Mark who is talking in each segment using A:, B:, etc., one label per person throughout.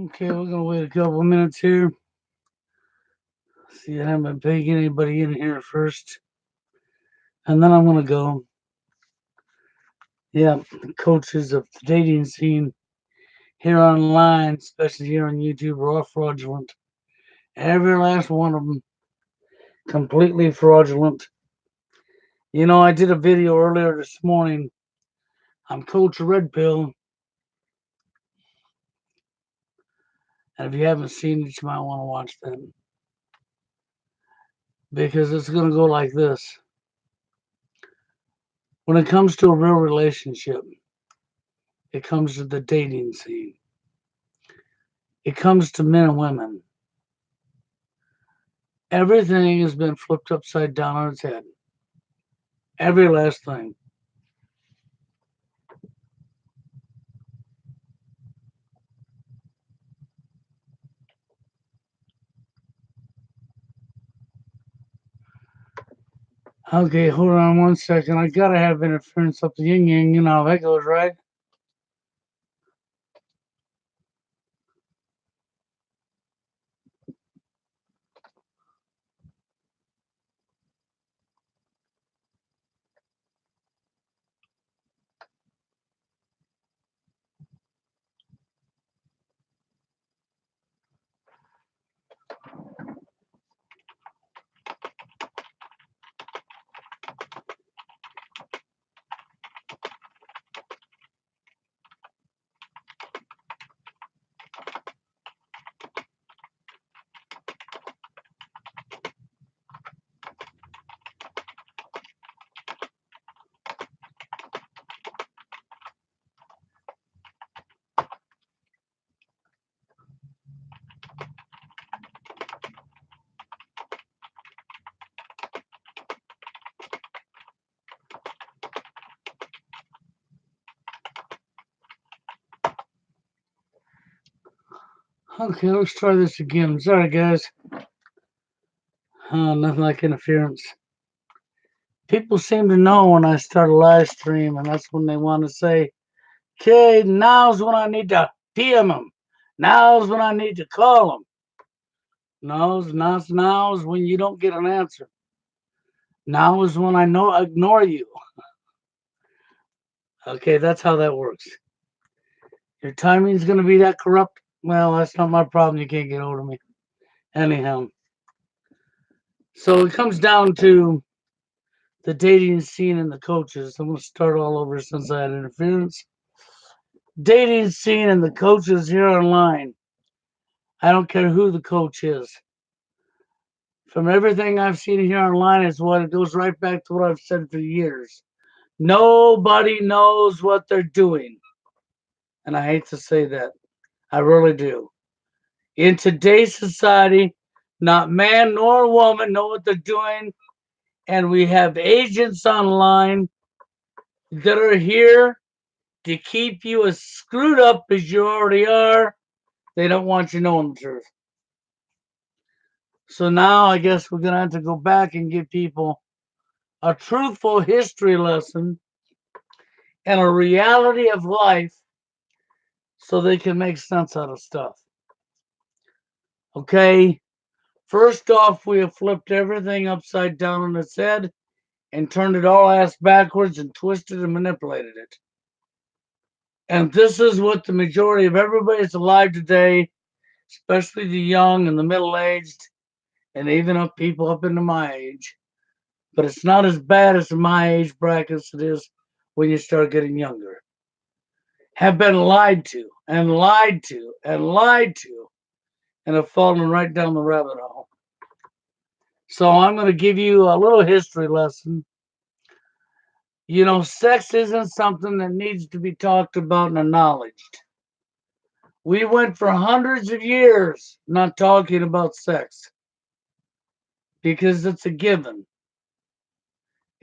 A: Okay, we're gonna wait a couple of minutes here. See, I haven't been pegging anybody in here first, and then I'm gonna go. Yeah, the coaches of the dating scene here online, especially here on YouTube, are all fraudulent. Every last one of them, completely fraudulent. You know, I did a video earlier this morning. I'm Coach Red Pill, and if you haven't seen it, you might want to watch that because it's gonna go like this. When it comes to a real relationship, it comes to the dating scene. It comes to men and women. Everything has been flipped upside down on its head. Every last thing. Okay, hold on 1 second. I gotta have interference up the yin yang. You know how that goes, right? Okay, let's try this again. Sorry, guys. Nothing like interference. People seem to know when I start a live stream, and that's when they want to say, okay, now's when I need to PM them. Now's when I need to call them. Now's when you don't get an answer. Now is when I know ignore you. Okay, that's how that works. Your timing's gonna be that corrupt. Well, that's not my problem. You can't get hold of me. Anyhow, so it comes down to the dating scene and the coaches. I'm gonna start all over since I had interference. Dating scene and the coaches here online. I don't care who the coach is. From everything I've seen here online, is what it goes right back to what I've said for years. Nobody knows what they're doing. And I hate to say that. I really do. In today's society, not man nor woman know what they're doing. And we have agents online that are here to keep you as screwed up as you already are. They don't want you knowing the truth. So now I guess we're going to have to go back and give people a truthful history lesson and a reality of life so they can make sense out of stuff. Okay, first off, we have flipped everything upside down on its head and turned it all ass backwards and twisted and manipulated it. And this is what the majority of everybody that's alive today, especially the young and the middle aged, and even up people up into my age, but it's not as bad as in my age brackets it is when you start getting younger, have been lied to and lied to and lied to and have fallen right down the rabbit hole. So I'm going to give you a little history lesson. You know, sex isn't something that needs to be talked about and acknowledged. We went for hundreds of years not talking about sex because it's a given.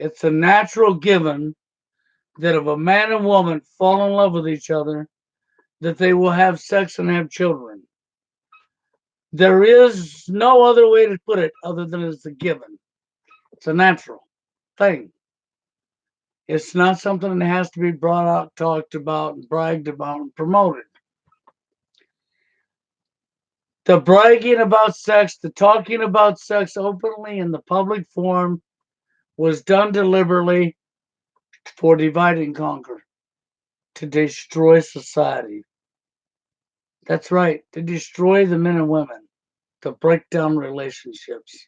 A: It's a natural given that if a man and woman fall in love with each other, that they will have sex and have children. There is no other way to put it other than it's a given. It's a natural thing. It's not something that has to be brought out, talked about, and bragged about, and promoted. The bragging about sex, the talking about sex openly in the public forum was done deliberately for divide and conquer, to destroy society. That's right, to destroy the men and women, to break down relationships.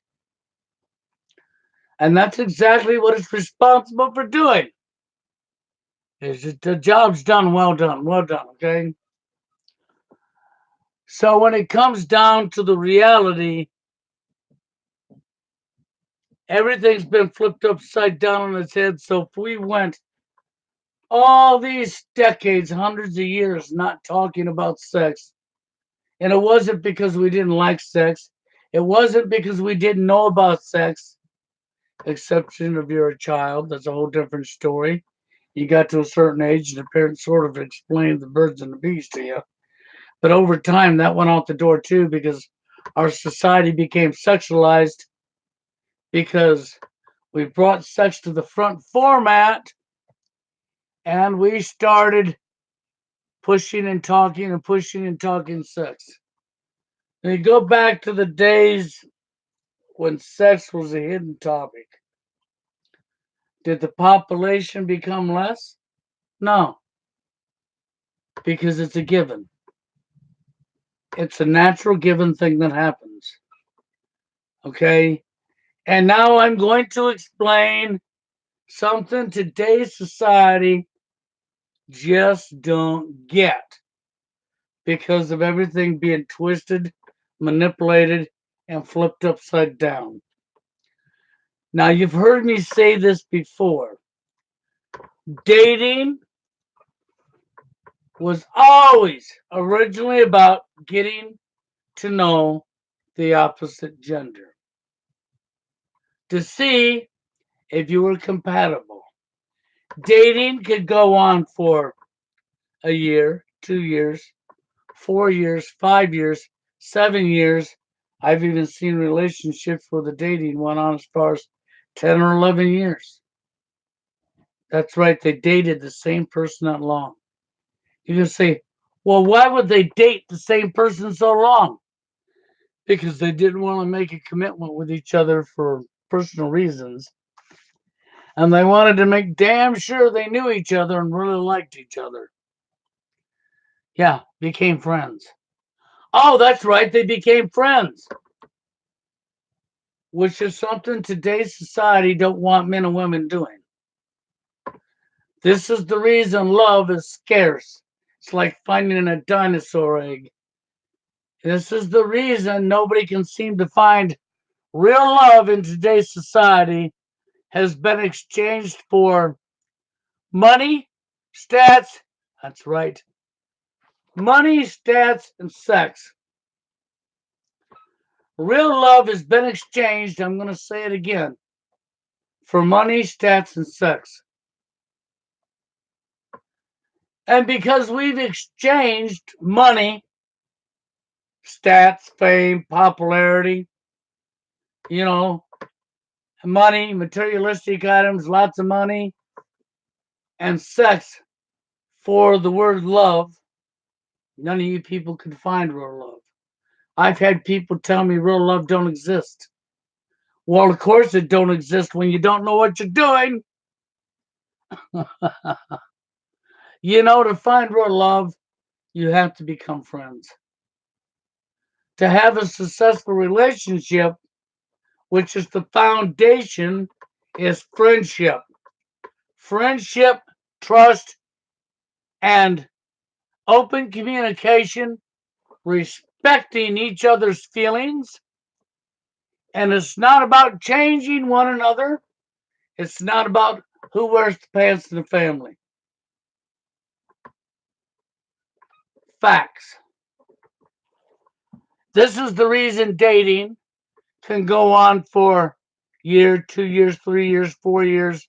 A: And that's exactly what it's responsible for doing. The job's done, well done, okay? So when it comes down to the reality, everything's been flipped upside down on its head. So if we went all these decades, hundreds of years, not talking about sex, and it wasn't because we didn't like sex, it wasn't because we didn't know about sex, exception if you're a child, that's a whole different story. You got to a certain age, and the parents sort of explained the birds and the bees to you. But over time, that went out the door too because our society became sexualized because we brought sex to the front format and we started pushing and talking and pushing and talking sex. And you go back to the days when sex was a hidden topic. Did the population become less? No, because it's a given. It's a natural given thing that happens. Okay? And now I'm going to explain something today's society just don't get because of everything being twisted, manipulated, and flipped upside down. Now, you've heard me say this before. Dating was always originally about getting to know the opposite gender to see if you were compatible. Dating could go on for a year, 2 years, 4 years, 5 years, 7 years. I've even seen relationships where the dating went on as far as 10 or 11 years. That's right, they dated the same person that long. You can say, well, why would they date the same person so long? Because they didn't want to make a commitment with each other for personal reasons. And they wanted to make damn sure they knew each other and really liked each other. Yeah, became friends. Oh, that's right, they became friends. Which is something today's society don't want men and women doing. This is the reason love is scarce. It's like finding a dinosaur egg. This is the reason nobody can seem to find real love in today's society has been exchanged for money, stats. That's right. Money, stats, and sex. Real love has been exchanged, I'm going to say it again, for money, stats, and sex. And because we've exchanged money, stats, fame, popularity, you know, money, materialistic items, lots of money, and sex for the word love, none of you people can find real love. I've had people tell me real love don't exist. Well, of course it don't exist when you don't know what you're doing. To find real love, you have to become friends. To have a successful relationship, which is the foundation, is friendship. Friendship, trust, and open communication, respecting each other's feelings. And it's not about changing one another. It's not about who wears the pants in the family. Facts. This is the reason dating can go on for a year, 2 years, 3 years, 4 years,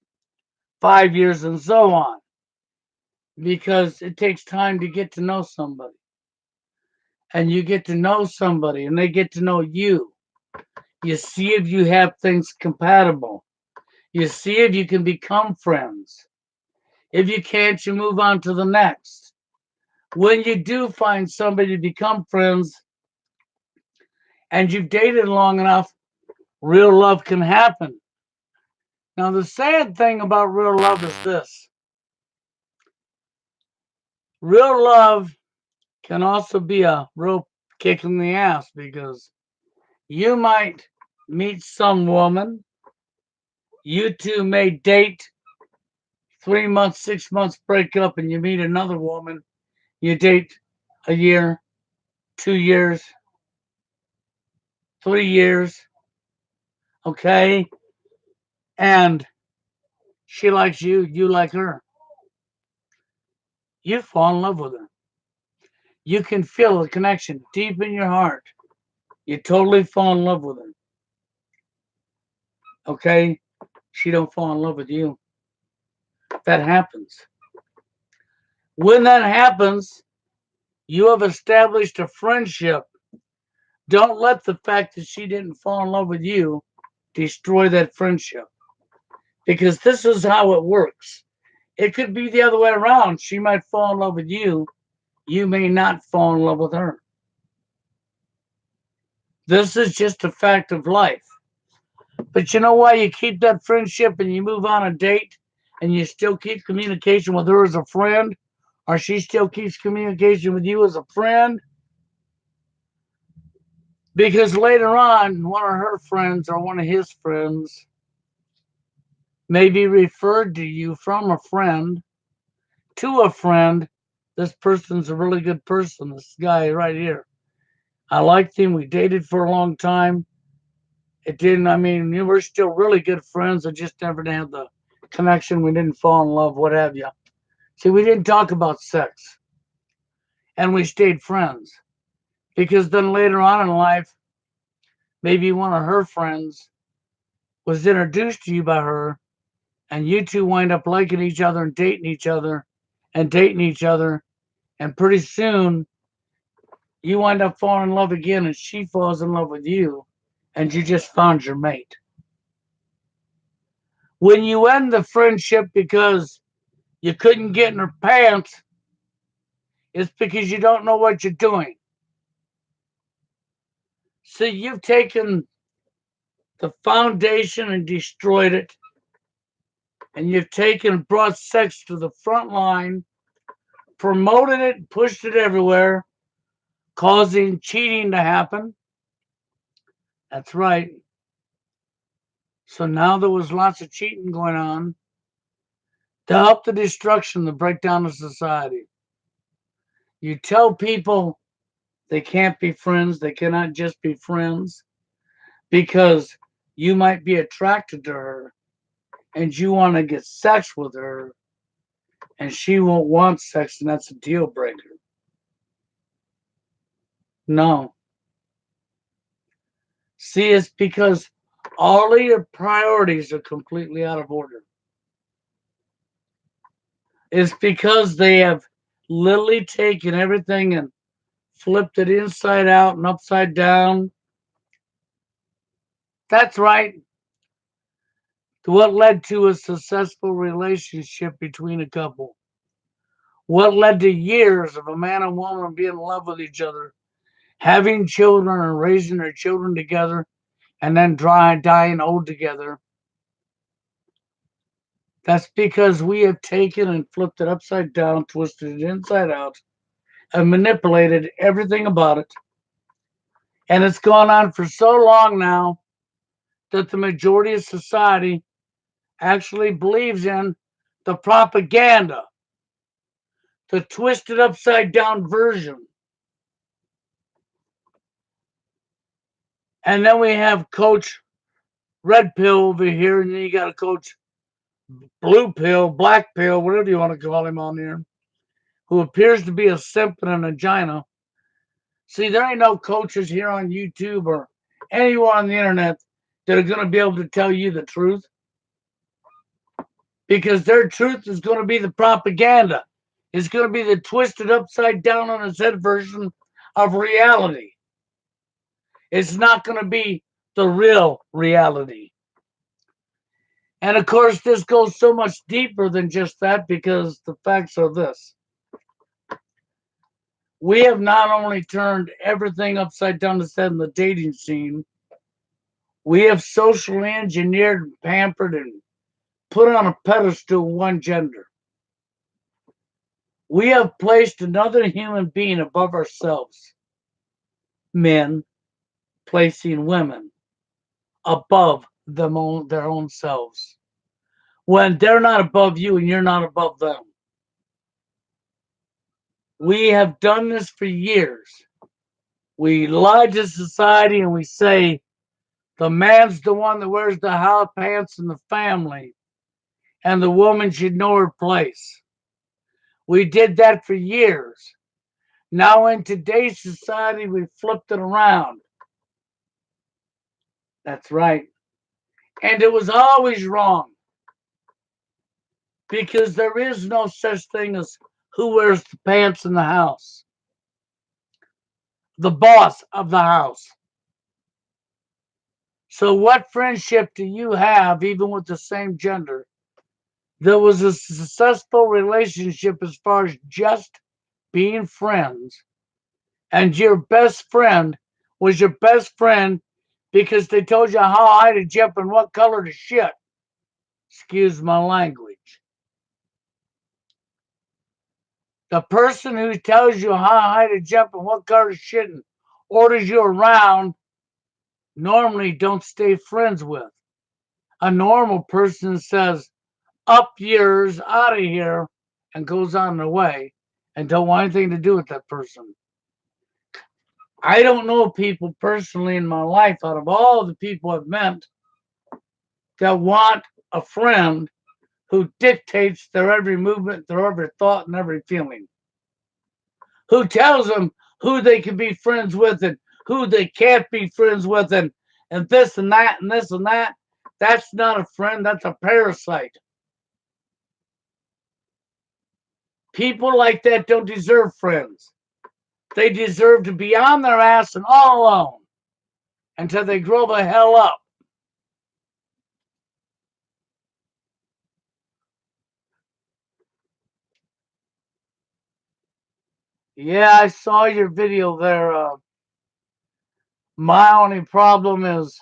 A: 5 years, and so on. Because it takes time to get to know somebody. And you get to know somebody, and they get to know you. You see if you have things compatible. You see if you can become friends. If you can't, you move on to the next. When you do find somebody to become friends, and you've dated long enough, real love can happen. Now, the sad thing about real love is this: real love can also be a real kick in the ass because you might meet some woman, you two may date 3 months, 6 months, break up, and you meet another woman, you date a year, 2 years, 3 years, okay? And she likes you, you like her. You fall in love with her. You can feel a connection deep in your heart. You totally fall in love with her, okay? She don't fall in love with you. That happens. When that happens, you have established a friendship. Don't let the fact that she didn't fall in love with you destroy that friendship. Because this is how it works. It could be the other way around. She might fall in love with you. You may not fall in love with her. This is just a fact of life. But you know why you keep that friendship and you move on a date and you still keep communication with her as a friend? Or she still keeps communication with you as a friend? Because later on, one of her friends or one of his friends may be referred to you from a friend to a friend. This person's a really good person, this guy right here. I liked him. We dated for a long time. It didn't, I mean, we were still really good friends. I just never had the connection. We didn't fall in love, what have you. See, we didn't talk about sex and we stayed friends because then later on in life, maybe one of her friends was introduced to you by her and you two wind up liking each other and dating each other and dating each other. And pretty soon you wind up falling in love again and she falls in love with you and you just found your mate. When you end the friendship because you couldn't get in her pants, it's because you don't know what you're doing. So you've taken the foundation and destroyed it, and you've taken brought sex to the front line, promoted it, pushed it everywhere, causing cheating to happen. That's right. So now there was lots of cheating going on to help the destruction, the breakdown of society. You tell people they can't be friends, they cannot just be friends because you might be attracted to her and you want to get sex with her and she won't want sex and that's a deal breaker. No. See, it's because all of your priorities are completely out of order. It's because they have literally taken everything and flipped it inside out and upside down. That's right. What led to a successful relationship between a couple? What led to years of a man and woman being in love with each other, having children and raising their children together, and then dying old together? That's because we have taken and flipped it upside down, twisted it inside out, and manipulated everything about it. And it's gone on for so long now that the majority of society actually believes in the propaganda, the twisted upside down version. And then we have Coach Red Pill over here, and then you got a Coach Blue Pill, Black Pill, whatever you want to call him on here, who appears to be a simp and a vagina. See, there ain't no coaches here on YouTube or anywhere on the internet that are going to be able to tell you the truth because their truth is going to be the propaganda. It's going to be the twisted upside down on its head version of reality. It's not going to be the real reality. And of course, this goes so much deeper than just that because the facts are this. We have not only turned everything upside down to set in the dating scene, we have socially engineered and pampered and put on a pedestal one gender. We have placed another human being above ourselves. Men placing women above their own selves. When they're not above you and you're not above them. We have done this for years. We lie to society and we say the man's the one that wears the high pants in the family and the woman should know her place. We did that for years. Now in today's society, we flipped it around. That's right. And it was always wrong because there is no such thing as who wears the pants in the house. The boss of the house. So what friendship do you have, even with the same gender, that was a successful relationship as far as just being friends, and your best friend was your best friend because they told you how high to jump and what color to shit? Excuse my language. The person who tells you how high to jump and what color to shit and orders you around normally don't stay friends with. A normal person says, up yours, out of here, and goes on their way and don't want anything to do with that person. I don't know people personally in my life out of all the people I've met that want a friend who dictates their every movement, their every thought, and every feeling. Who tells them who they can be friends with and who they can't be friends with and this and that and this and that. That's not a friend, that's a parasite. People like that don't deserve friends. They deserve to be on their ass and all alone until they grow the hell up. Yeah, I saw your video there. My only problem is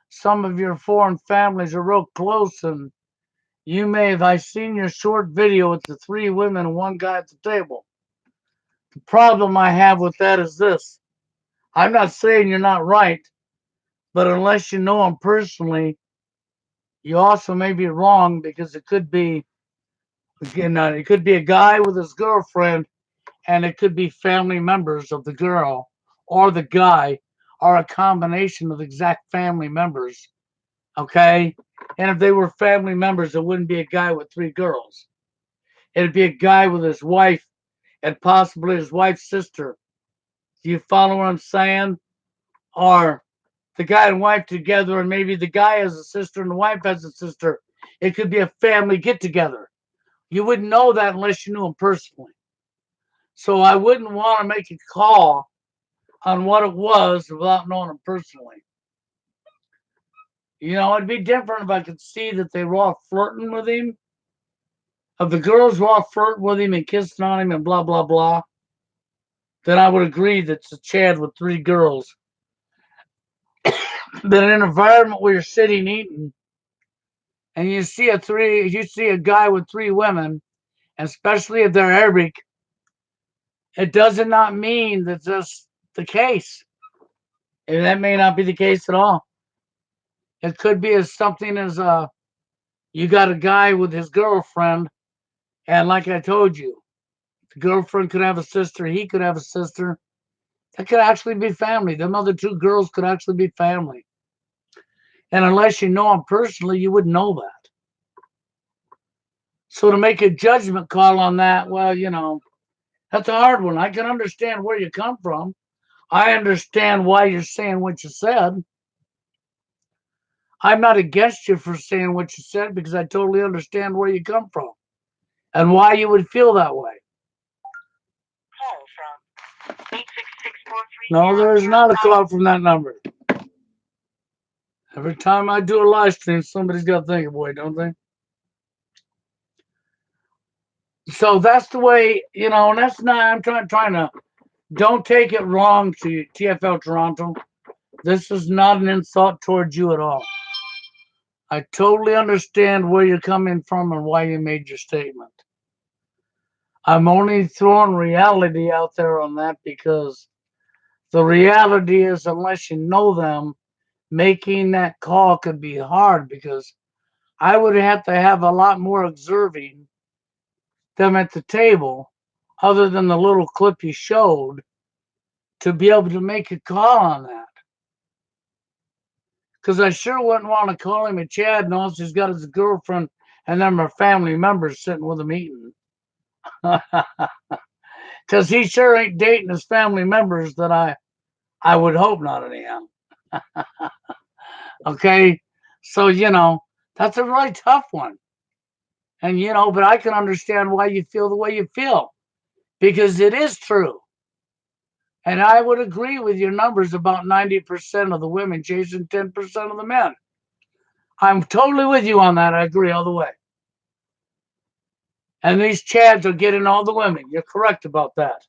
A: some of your foreign families are real close, and you may have I seen your short video with the three women and one guy at the table. The problem I have with that is this. I'm not saying you're not right, but unless you know him personally, you also may be wrong because it could be again, it could be a guy with his girlfriend, and it could be family members of the girl or the guy, or a combination of exact family members. Okay, and if they were family members, it wouldn't be a guy with three girls. It'd be a guy with his wife and possibly his wife's sister. Do you follow what I'm saying? Or the guy and wife together, and maybe the guy has a sister and the wife has a sister. It could be a family get together. You wouldn't know that unless you knew him personally. So I wouldn't want to make a call on what it was without knowing him personally. You know, it'd be different if I could see that they were all flirting with him. If the girls were all flirting with him and kissing on him and blah, blah, blah, then I would agree that it's a Chad with three girls. But in an environment where you're sitting eating and you see a guy with three women, especially if they're Arabic, it does not mean that that's the case. And that may not be the case at all. It could be as something as you got a guy with his girlfriend, and like I told you, the girlfriend could have a sister, he could have a sister. That could actually be family. Them other two girls could actually be family. And unless you know them personally, you wouldn't know that. So to make a judgment call on that, well, that's a hard one. I can understand where you come from. I understand why you're saying what you said. I'm not against you for saying what you said because I totally understand where you come from and why you would feel that way. No, there is not a call from that number. Every time I do a live stream, somebody's got to think of it, don't they? So that's the way, and that's not, I'm trying to Don't take it wrong to TFL Toronto. This is not an insult towards you at all. I totally understand where you're coming from and why you made your statement. I'm only throwing reality out there on that because the reality is, unless you know them, making that call could be hard because I would have to have a lot more observing them at the table, other than the little clip you showed, to be able to make a call on that. Because I sure wouldn't want to call him a Chad and all he's got his girlfriend and them are family members sitting with him eating. Because he sure ain't dating his family members that I would hope not anyhow. Okay? So, that's a really tough one. And, but I can understand why you feel the way you feel because it is true. And I would agree with your numbers about 90% of the women chasing 10% of the men. I'm totally with you on that. I agree all the way. And these Chads are getting all the women. You're correct about that.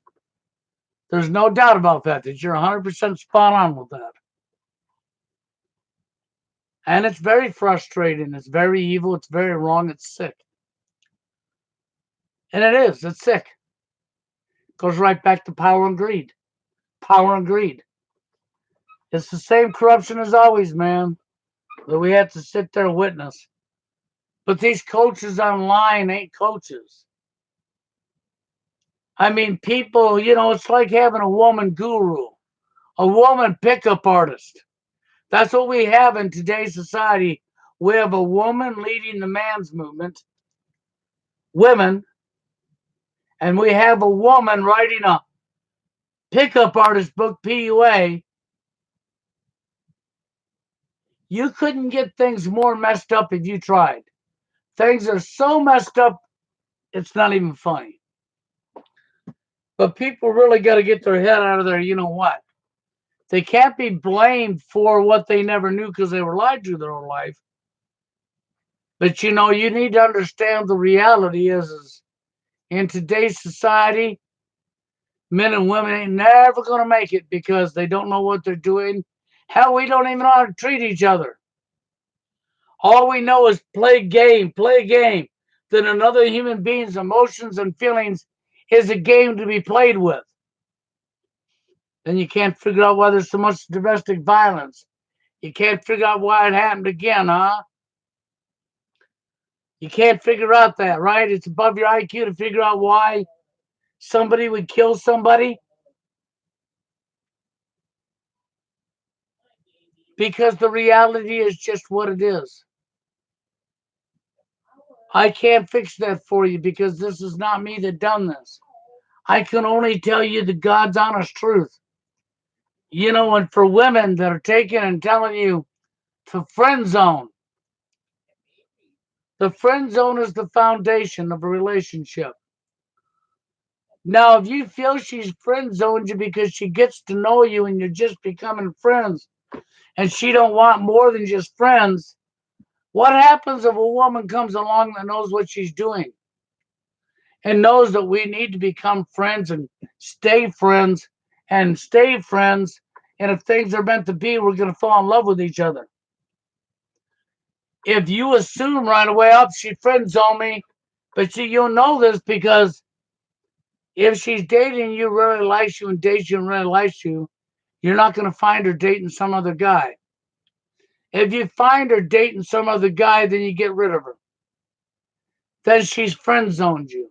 A: There's no doubt about that you're 100% spot on with that. And it's very frustrating. It's very evil. It's very wrong. It's sick. And it is. It's sick. Goes right back to power and greed. Power and greed. It's the same corruption as always, man, that we have to sit there and witness. But these coaches online ain't coaches. I mean, people, it's like having a woman guru, a woman pickup artist. That's what we have in today's society. We have a woman leading the man's movement, women, and we have a woman writing a pickup artist book, PUA. You couldn't get things more messed up if you tried. Things are so messed up, it's not even funny. But people really got to get their head out of there. You know what? They can't be blamed for what they never knew because they were lied to their whole life. But you need to understand the reality is in today's society, men and women ain't never going to make it because they don't know what they're doing. Hell, we don't even know how to treat each other. All we know is play a game. Then another human being's emotions and feelings is a game to be played with. Then you can't figure out why there's so much domestic violence. You can't figure out why it happened again, huh? You can't figure out that, right? It's above your IQ to figure out why somebody would kill somebody. Because the reality is just what it is. I can't fix that for you because this is not me that done this. I can only tell you the God's honest truth. And for women that are taking and telling you to friend zone, the friend zone is the foundation of a relationship. Now, if you feel she's friend zoned you because she gets to know you and you're just becoming friends and she don't want more than just friends, what happens if a woman comes along that knows what she's doing and knows that we need to become friends and stay friends and stay friends? And if things are meant to be, we're going to fall in love with each other. If you assume right away, oh, she friend zoned me, but you'll know this because if she's dating you, really likes you, and dates you and really likes you, you're not going to find her dating some other guy. If you find her dating some other guy, then you get rid of her. Then she's friend zoned you.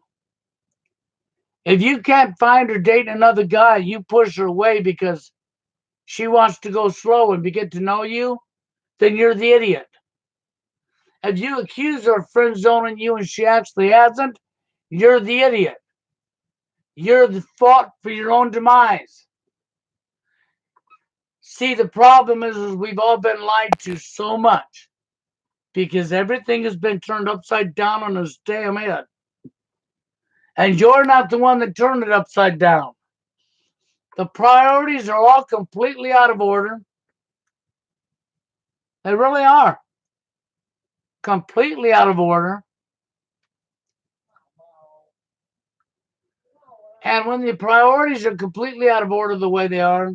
A: If you can't find her dating another guy, you push her away because she wants to go slow and get to know you, then you're the idiot. If you accuse her of friend zoning you and she actually hasn't, you're the idiot. You're the fault for your own demise. See, the problem is we've all been lied to so much because everything has been turned upside down on his damn head. And you're not the one that turned it upside down. The priorities are all completely out of order. They really are. Completely out of order. And when the priorities are completely out of order the way they are,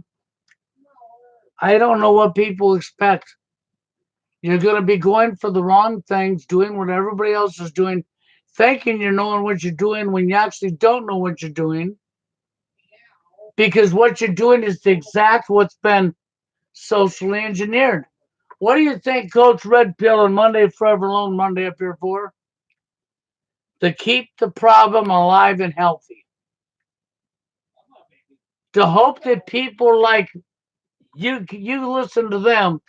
A: I don't know what people expect. You're going to be going for the wrong things, doing what everybody else is doing, thinking you're knowing what you're doing when you actually don't know what you're doing. Because what you're doing is the exact what's been socially engineered. What do you think Coach Red Pill and Monday Forever Alone Monday up here for? To keep the problem alive and healthy. To hope that people like you listen to them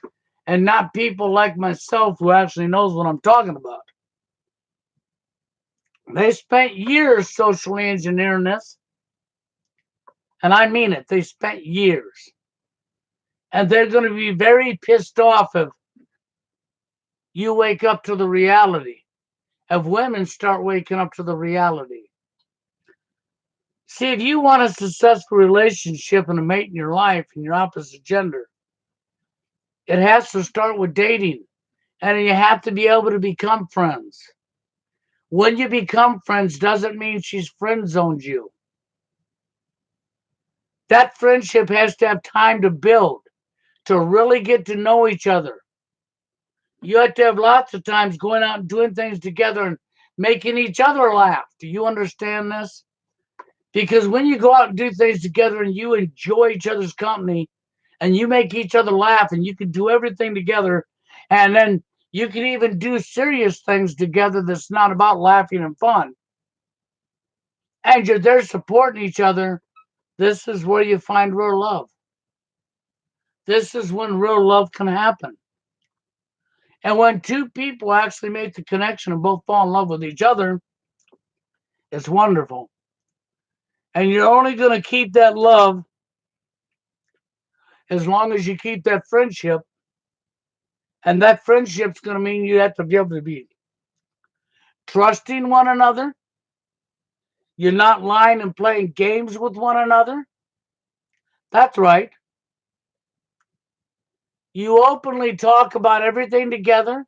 A: and not people like myself who actually knows what I'm talking about. They spent years socially engineering this, and I mean it. They spent years. And they're going to be very pissed off if you wake up to the reality, if women start waking up to the reality. See, if you want a successful relationship and a mate in your life and your opposite gender, it has to start with dating. And you have to be able to become friends. When you become friends doesn't mean she's friend zoned you. That friendship has to have time to build, to really get to know each other. You have to have lots of times going out and doing things together and making each other laugh. Do you understand this? Because when you go out and do things together and you enjoy each other's company and you make each other laugh and you can do everything together and then you can even do serious things together that's not about laughing and fun. And you're there supporting each other. This is where you find real love. This is when real love can happen. And when two people actually make the connection and both fall in love with each other, it's wonderful. And you're only going to keep that love as long as you keep that friendship. And that friendship's going to mean you have to be able to be trusting one another. You're not lying and playing games with one another. That's right. You openly talk about everything together.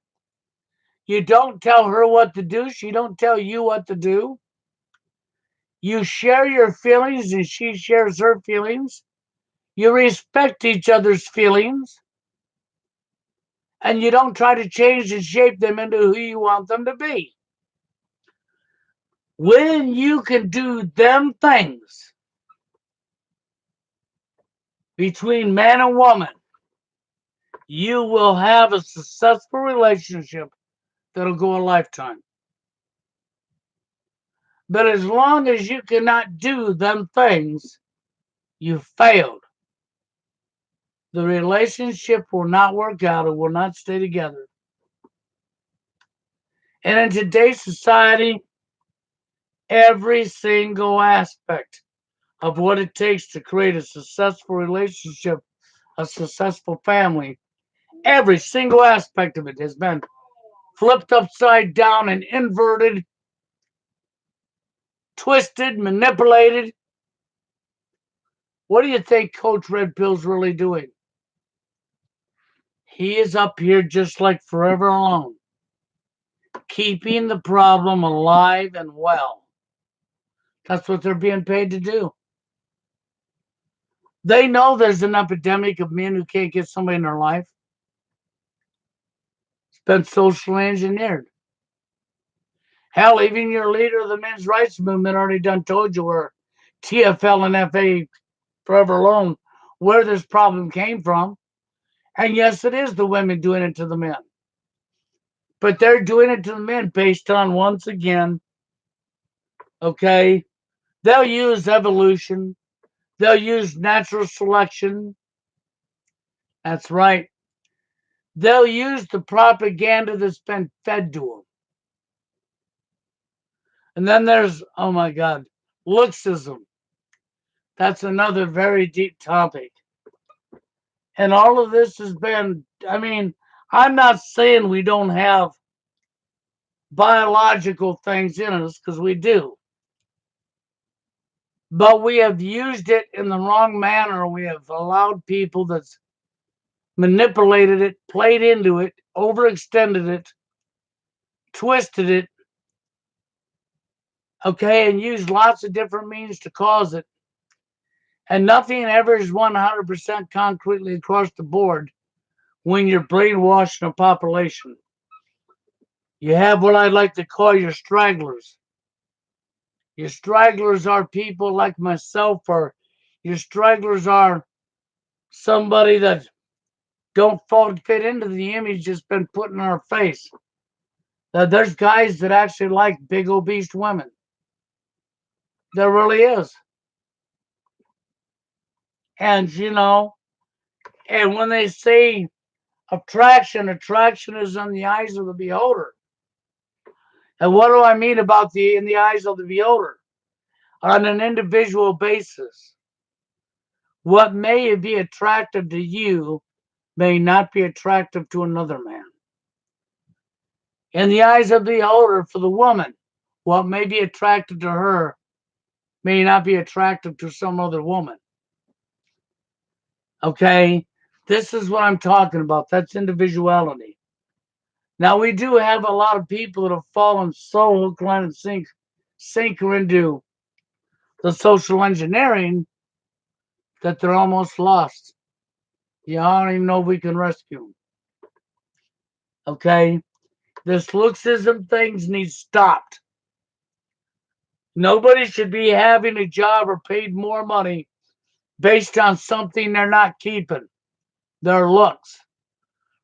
A: You don't tell her what to do. She don't tell you what to do. You share your feelings and she shares her feelings. You respect each other's feelings. And you don't try to change and shape them into who you want them to be. When you can do them things between man and woman, you will have a successful relationship that'll go a lifetime. But as long as you cannot do them things, you failed. The relationship will not work out. It will not stay together. And in today's society, every single aspect of what it takes to create a successful relationship, a successful family, every single aspect of it has been flipped upside down and inverted, twisted, manipulated. What do you think Coach Red Pill's really doing? He is up here just like Forever Alone, keeping the problem alive and well. That's what they're being paid to do. They know there's an epidemic of men who can't get somebody in their life. It's been socially engineered. Hell, even your leader of the men's rights movement already done told you where TFL and FA Forever Alone, where this problem came from. And yes, it is the women doing it to the men. But they're doing it to the men based on, once again, okay, they'll use evolution. They'll use natural selection. That's right. They'll use the propaganda that's been fed to them. And then there's, oh my God, looksism. That's another very deep topic. And all of this has been, I mean, I'm not saying we don't have biological things in us, because we do. But we have used it in the wrong manner. We have allowed people that's manipulated it, played into it, overextended it, twisted it, okay, and use lots of different means to cause it. And nothing ever is 100% concretely across the board when you're brainwashing a population. You have what I like to call your stragglers. Your stragglers are people like myself, or your stragglers are somebody that don't fit into the image that's been put in our face. There's guys that actually like big obese women. There really is. And and when they say attraction is in the eyes of the beholder. And what do I mean about in the eyes of the beholder? On an individual basis. What may be attractive to you may not be attractive to another man. In the eyes of the beholder, for the woman, what may be attractive to her may not be attractive to some other woman. Okay? This is what I'm talking about. That's individuality. Now, we do have a lot of people that have fallen so hook, line, and sinker into the social engineering that they're almost lost. Yeah, I don't even know if we can rescue them. Okay? This looksism things needs stopped. Nobody should be having a job or paid more money based on something they're not keeping. Their looks.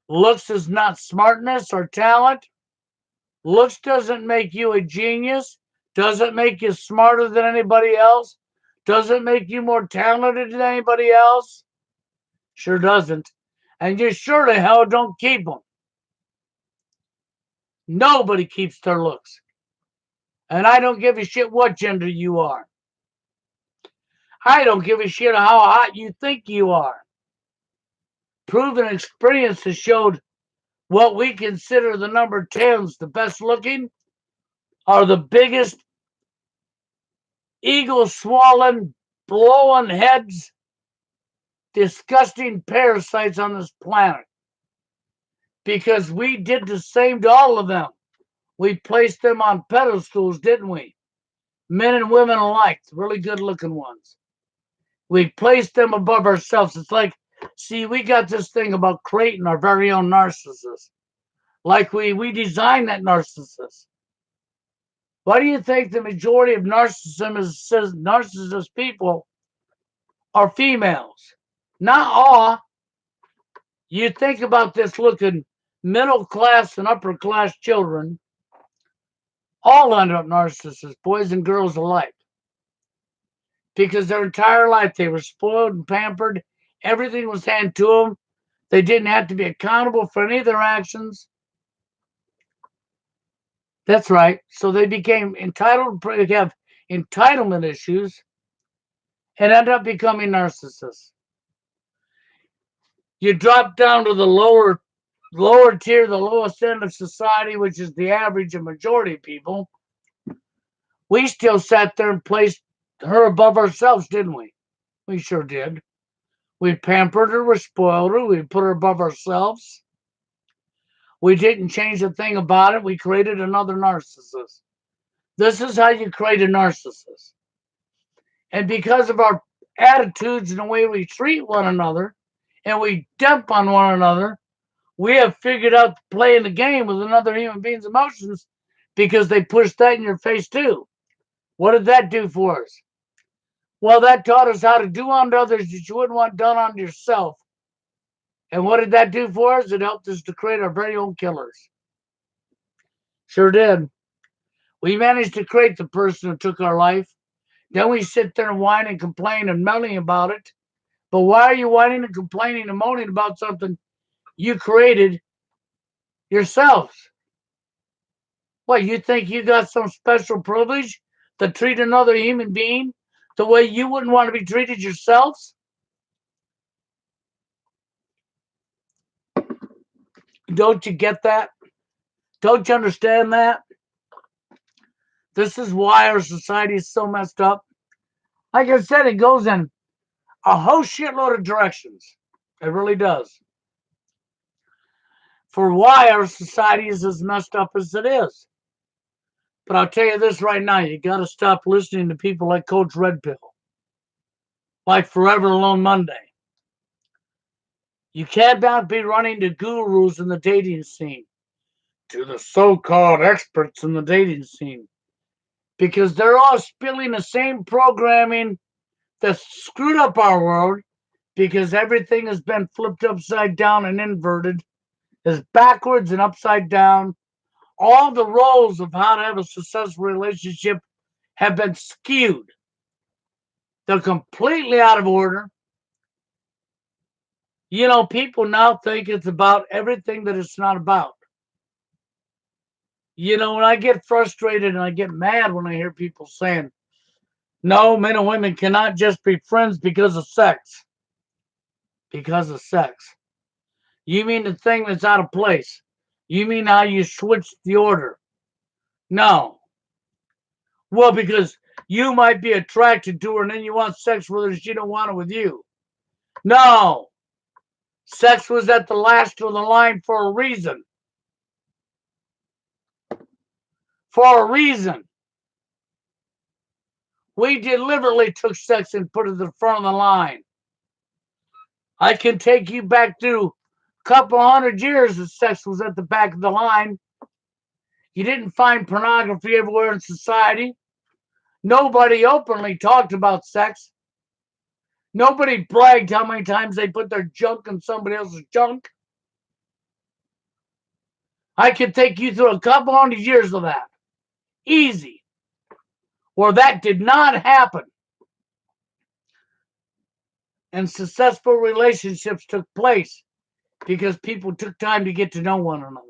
A: Looks is not smartness or talent. Looks doesn't make you a genius. Doesn't make you smarter than anybody else. Doesn't make you more talented than anybody else. Sure doesn't. And you sure the hell don't keep them. Nobody keeps their looks. And I don't give a shit what gender you are. I don't give a shit how hot you think you are. Proven experience has showed what we consider the number 10s, the best looking, are the biggest eagle swollen, blowing heads, disgusting parasites on this planet. Because we did the same to all of them. We placed them on pedestals, didn't we? Men and women alike, really good looking ones. We placed them above ourselves. It's like, see, we got this thing about creating our very own narcissist. Like we designed that narcissist. Why do you think the majority of narcissist people are females? Not all. You think about this looking middle class and upper class children, all end up narcissists, boys and girls alike. Because their entire life they were spoiled and pampered. Everything was handed to them. They didn't have to be accountable for any of their actions. That's right. So they became entitled, they have entitlement issues and end up becoming narcissists. You drop down to the lower tier, the lowest end of society, which is the average and majority of people. We still sat there and placed her above ourselves, didn't we? We sure did. We pampered her, we spoiled her, we put her above ourselves. We didn't change a thing about it. We created another narcissist. This is how you create a narcissist. And because of our attitudes and the way we treat one another, and we dump on one another, we have figured out playing the game with another human being's emotions because they pushed that in your face too. What did that do for us? Well, that taught us how to do unto others that you wouldn't want done unto yourself. And what did that do for us? It helped us to create our very own killers. Sure did. We managed to create the person who took our life. Then we sit there and whine and complain and moaning about it. But why are you whining and complaining and moaning about something you created yourselves? What, you think you got some special privilege to treat another human being the way you wouldn't want to be treated yourselves? Don't you get that? Don't you understand that? This is why our society is so messed up. Like I said, it goes in a whole shitload of directions. It really does. For why our society is as messed up as it is. But I'll tell you this right now, you got to stop listening to people like Coach Red Pill, like Forever Alone Monday. You cannot be running to gurus in the dating scene, to the so-called experts in the dating scene, because they're all spilling the same programming that screwed up our world, because everything has been flipped upside down and inverted, is backwards and upside down. All the roles of how to have a successful relationship have been skewed. They're completely out of order. People now think it's about everything that it's not about. When I get frustrated and I get mad when I hear people saying, no, men and women cannot just be friends because of sex. Because of sex. You mean the thing that's out of place? You mean how you switched the order? No. Well, because you might be attracted to her and then you want sex with her and she don't want it with you. No. Sex was at the last of the line for a reason. For a reason. We deliberately took sex and put it at the front of the line. I can take you back to a couple 100 years that sex was at the back of the line. You didn't find pornography everywhere in society. Nobody openly talked about sex. Nobody bragged how many times they put their junk in somebody else's junk. I could take you through a couple 100 years of that. Easy. Where that did not happen. And successful relationships took place because people took time to get to know one another.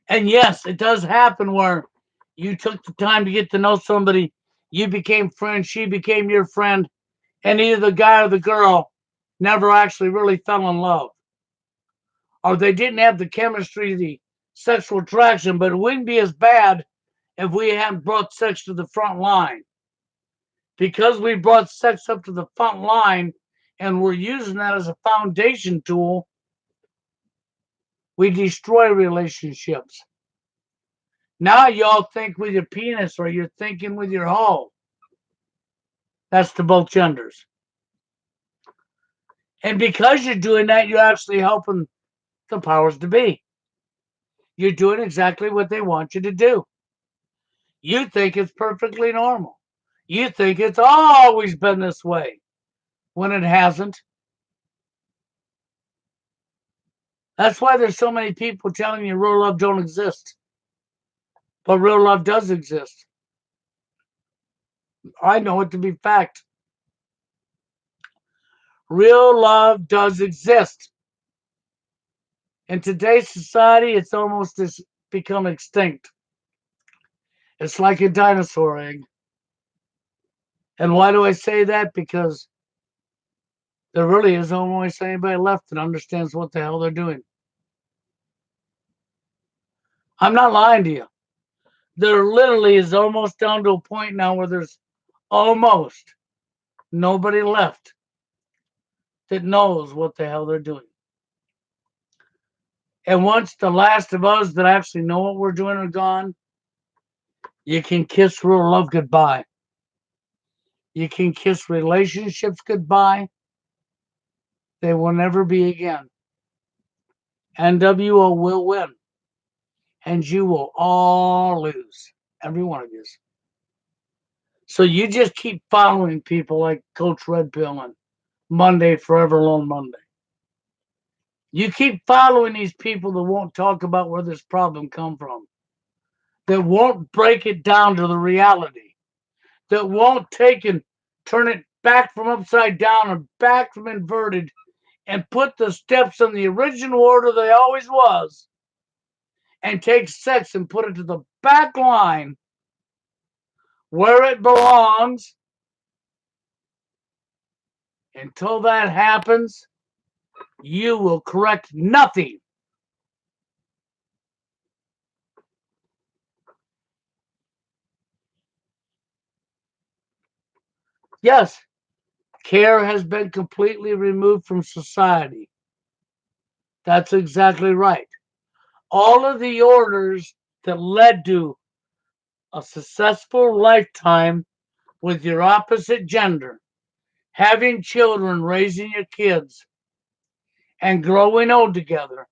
A: And yes, it does happen where you took the time to get to know somebody, you became friends, she became your friend, and either the guy or the girl never actually really fell in love. Or they didn't have the chemistry, the sexual attraction, but it wouldn't be as bad if we hadn't brought sex to the front line. Because we brought sex up to the front line and we're using that as a foundation tool, we destroy relationships. Now y'all think with your penis or you're thinking with your hole. That's to both genders. And because you're doing that, you're actually helping the powers to be. You're doing exactly what they want you to do. You think it's perfectly normal. You think it's always been this way when it hasn't. That's why there's so many people telling you real love don't exist. But real love does exist. I know it to be fact. Real love does exist. In today's society, it's almost become extinct. It's like a dinosaur egg. And why do I say that? Because there really is almost anybody left that understands what the hell they're doing. I'm not lying to you. There literally is almost down to a point now where there's almost nobody left that knows what the hell they're doing. And once the last of us that actually know what we're doing are gone, you can kiss real love goodbye. You can kiss relationships goodbye. They will never be again. NWO will win. And you will all lose. Every one of you. So you just keep following people like Coach Red Pill and Monday Forever Alone Monday. You keep following these people that won't talk about where this problem come from. That won't break it down to the reality. That won't take and turn it back from upside down or back from inverted and put the steps in the original order they always was and take sex and put it to the back line where it belongs. Until that happens, you will correct nothing. Yes, care has been completely removed from society. That's exactly right. All of the orders that led to a successful lifetime with your opposite gender, having children, raising your kids, and growing old together.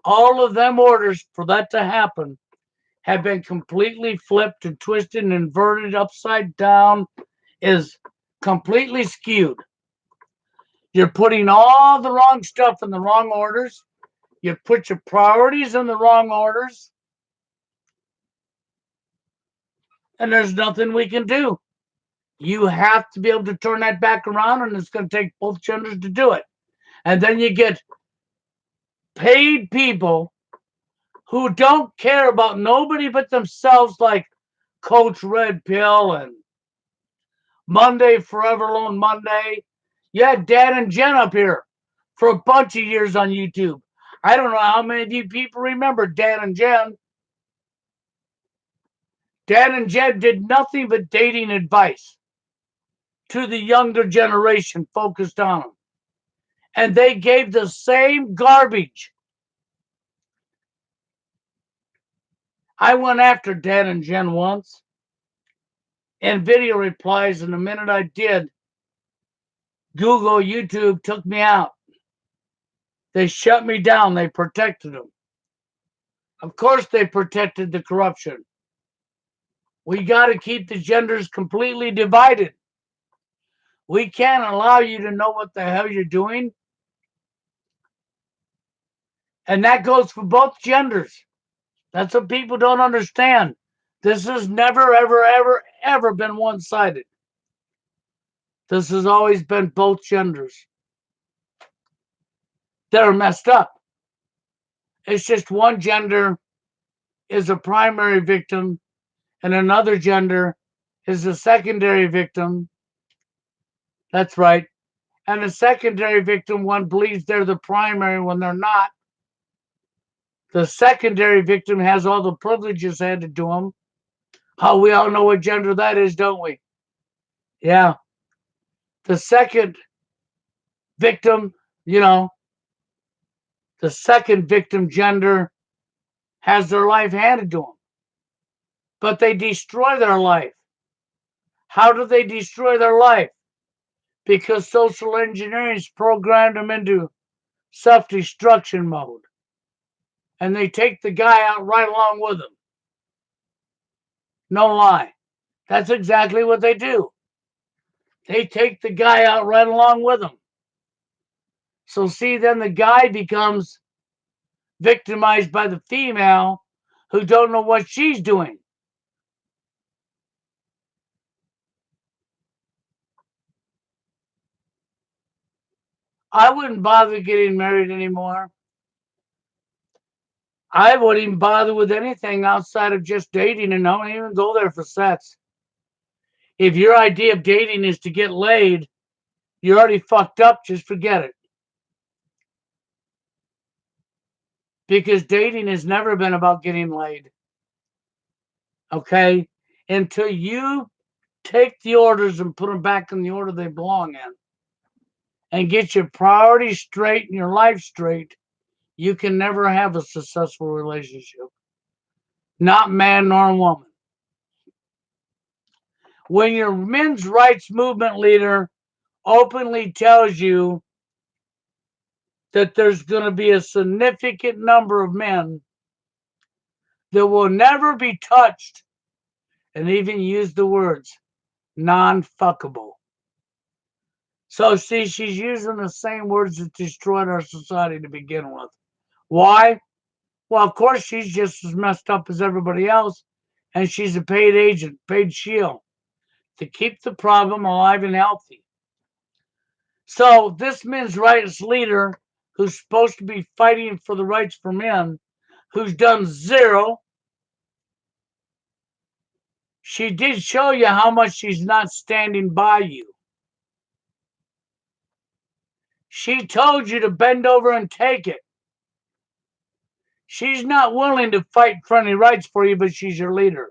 A: All of them orders for that to happen have been completely flipped and twisted and inverted upside down, is completely skewed. You're putting all the wrong stuff in the wrong orders. You put your priorities in the wrong orders, and there's nothing we can do. You have to be able to turn that back around, and it's going to take both genders to do it. And then you get paid people who don't care about nobody but themselves, like Coach Red Pill and Monday Forever Alone Monday. You had Dan and Jen up here for a bunch of years on YouTube. I don't know how many of you people remember Dan and Jen. Dan and Jen did nothing but dating advice to the younger generation focused on them. And they gave the same garbage. I went after Dan and Jen once in video replies, and the minute I did, Google, YouTube took me out. They shut me down. They protected them. Of course, they protected the corruption. We got to keep the genders completely divided. We can't allow you to know what the hell you're doing. And that goes for both genders. That's what people don't understand. This has never, ever, ever, ever been one-sided. This has always been both genders that are messed up. It's just one gender is a primary victim and another gender is a secondary victim. That's right. And the secondary victim one believes they're the primary when they're not. The secondary victim has all the privileges handed to them. How we all know what gender that is, don't we? Yeah. The second victim, the second victim gender has their life handed to them. But they destroy their life. How do they destroy their life? Because social engineering's programmed them into self-destruction mode. And they take the guy out right along with them. No lie. That's exactly what they do. They take the guy out right along with them. So see, then the guy becomes victimized by the female who don't know what she's doing. I wouldn't bother getting married anymore. I wouldn't even bother with anything outside of just dating, and don't even go there for sex. If your idea of dating is to get laid, you're already fucked up. Just forget it. Because dating has never been about getting laid. Okay? Until you take the orders and put them back in the order they belong in and get your priorities straight and your life straight, you can never have a successful relationship. Not man nor woman. When your men's rights movement leader openly tells you that there's going to be a significant number of men that will never be touched, and even use the words non-fuckable. So see, she's using the same words that destroyed our society to begin with. Why? Well, of course, she's just as messed up as everybody else, and she's a paid agent, paid shield to keep the problem alive and healthy. So this men's rights leader, who's supposed to be fighting for the rights for men, who's done zero, she did show you how much she's not standing by you. She told you to bend over and take it. She's not willing to fight for any rights for you, but she's your leader.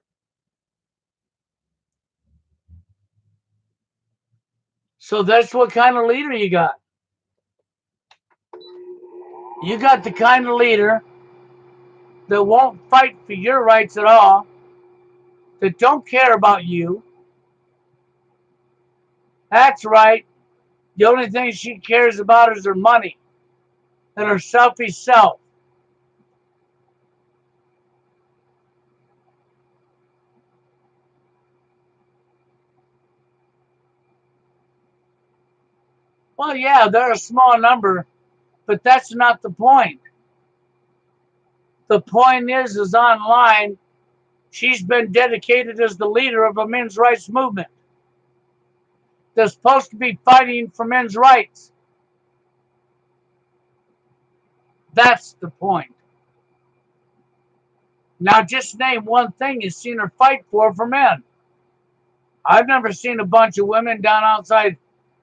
A: So that's what kind of leader you got. You got the kind of leader that won't fight for your rights at all, that don't care about you. That's right. The only thing she cares about is her money and her selfish self. Well, yeah, they're a small number, but that's not the point. The point is online, she's been dedicated as the leader of a men's rights movement that's supposed to be fighting for men's rights. That's the point. Now, just name one thing you've seen her fight for men. I've never seen a bunch of women down outside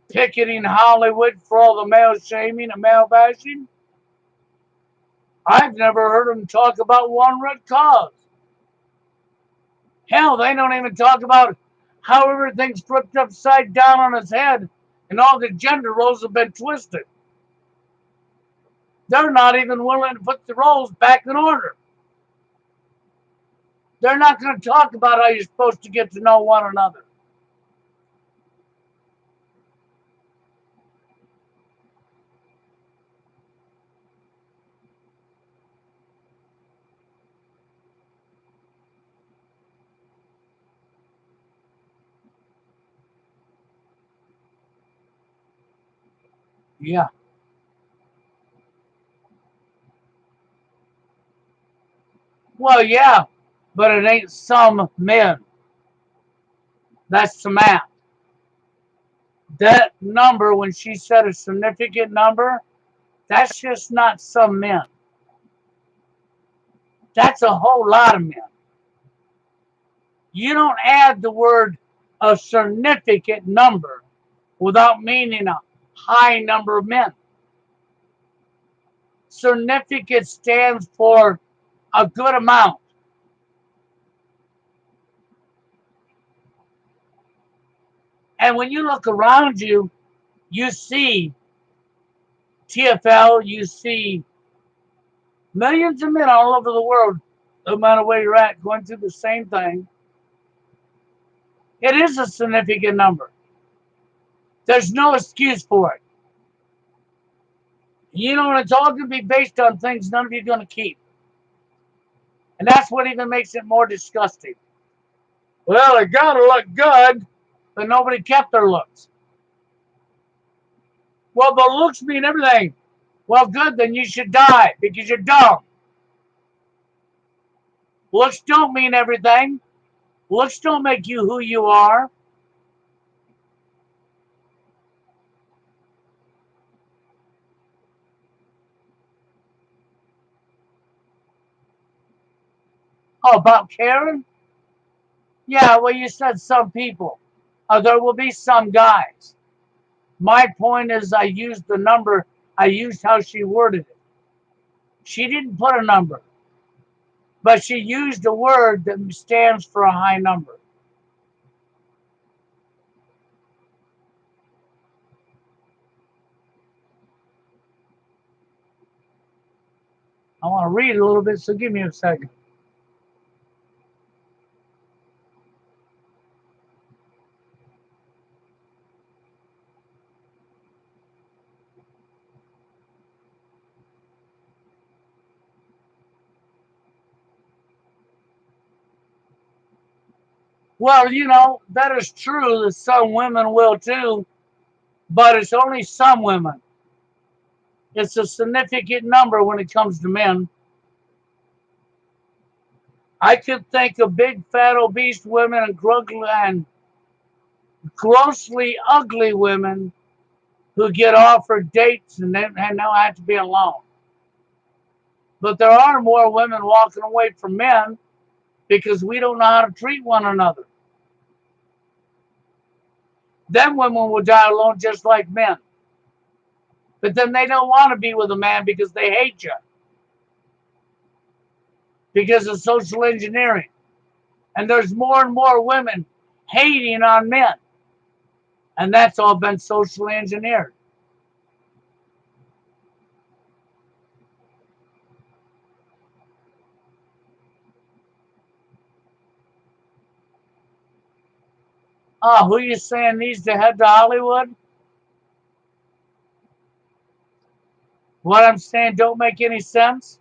A: picketing Hollywood for all the male shaming and male bashing. I've never heard them talk about one root cause. Hell, they don't even talk about how everything's flipped upside down on its head and all the gender roles have been twisted. They're not even willing to put the roles back in order. They're not going to talk about how you're supposed to get to know one another. Yeah. Well, yeah, but it ain't some men. That's the math. That number, when she said a significant number, that's just not some men. That's a whole lot of men. You don't add the word a significant number without meaning a high number of men. Significant stands for a good amount. And when you look around you, you see TFL, you see millions of men all over the world, no matter where you're at, going through the same thing. It is a significant number. There's no excuse for it. You know, it's all going to be based on things none of you are going to keep. And that's what even makes it more disgusting. Well, it got to look good, but nobody kept their looks. Well, the looks mean everything. Well, good, then you should die because you're dumb. Looks don't mean everything. Looks don't make you who you are. Oh, about Karen? Yeah, well, you said some people. There will be some guys. My point is, I used the number, I used how she worded it. She didn't put a number, but she used a word that stands for a high number. I want to read it a little bit, so give me a second. Well, you know, that is true that some women will too, but it's only some women. It's a significant number when it comes to men. I could think of big, fat, obese women and grossly ugly women who get offered dates and they don't have to be alone. But there are more women walking away from men because we don't know how to treat one another. Then women will die alone just like men. But then they don't want to be with a man because they hate you. Because of social engineering. And there's more and more women hating on men. And that's all been socially engineered. Who you saying needs to head to Hollywood? What I'm saying don't make any sense?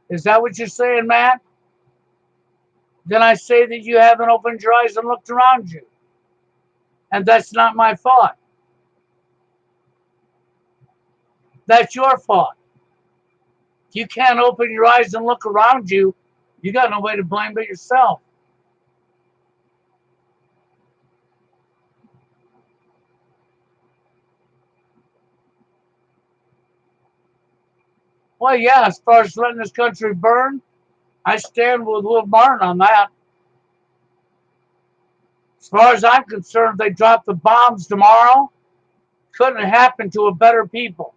A: Is that what you're saying, Matt? Then I say that you haven't opened your eyes and looked around you. And that's not my fault. That's your fault. If you can't open your eyes and look around you, you got no way to blame but yourself. Well, yeah, as far as letting this country burn, I stand with Will Martin on that. As far as I'm concerned, if they drop the bombs tomorrow, couldn't have happened to a better people.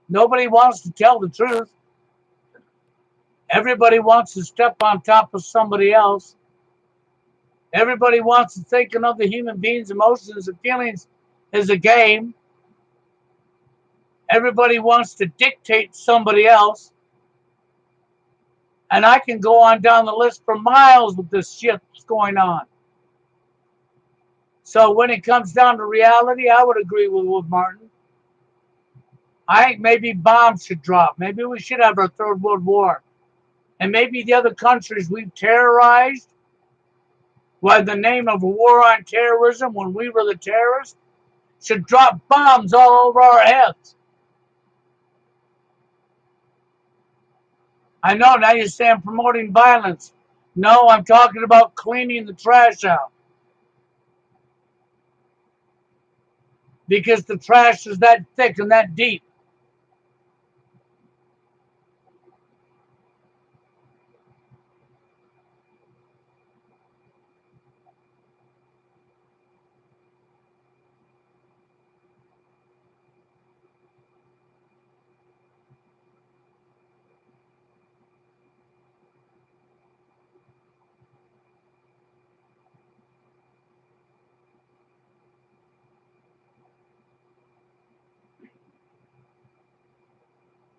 A: Nobody wants to tell the truth. Everybody wants to step on top of somebody else. Everybody wants to think another human being's emotions and feelings is a game. Everybody wants to dictate somebody else. And I can go on down the list for miles with this shit that's going on. So when it comes down to reality, I would agree with Will Martin. I think maybe bombs should drop. Maybe we should have our third world war. And maybe the other countries we've terrorized by the name of a war on terrorism when we were the terrorists should drop bombs all over our heads. I know now you're saying promoting violence. No, I'm talking about cleaning the trash out. Because the trash is that thick and that deep.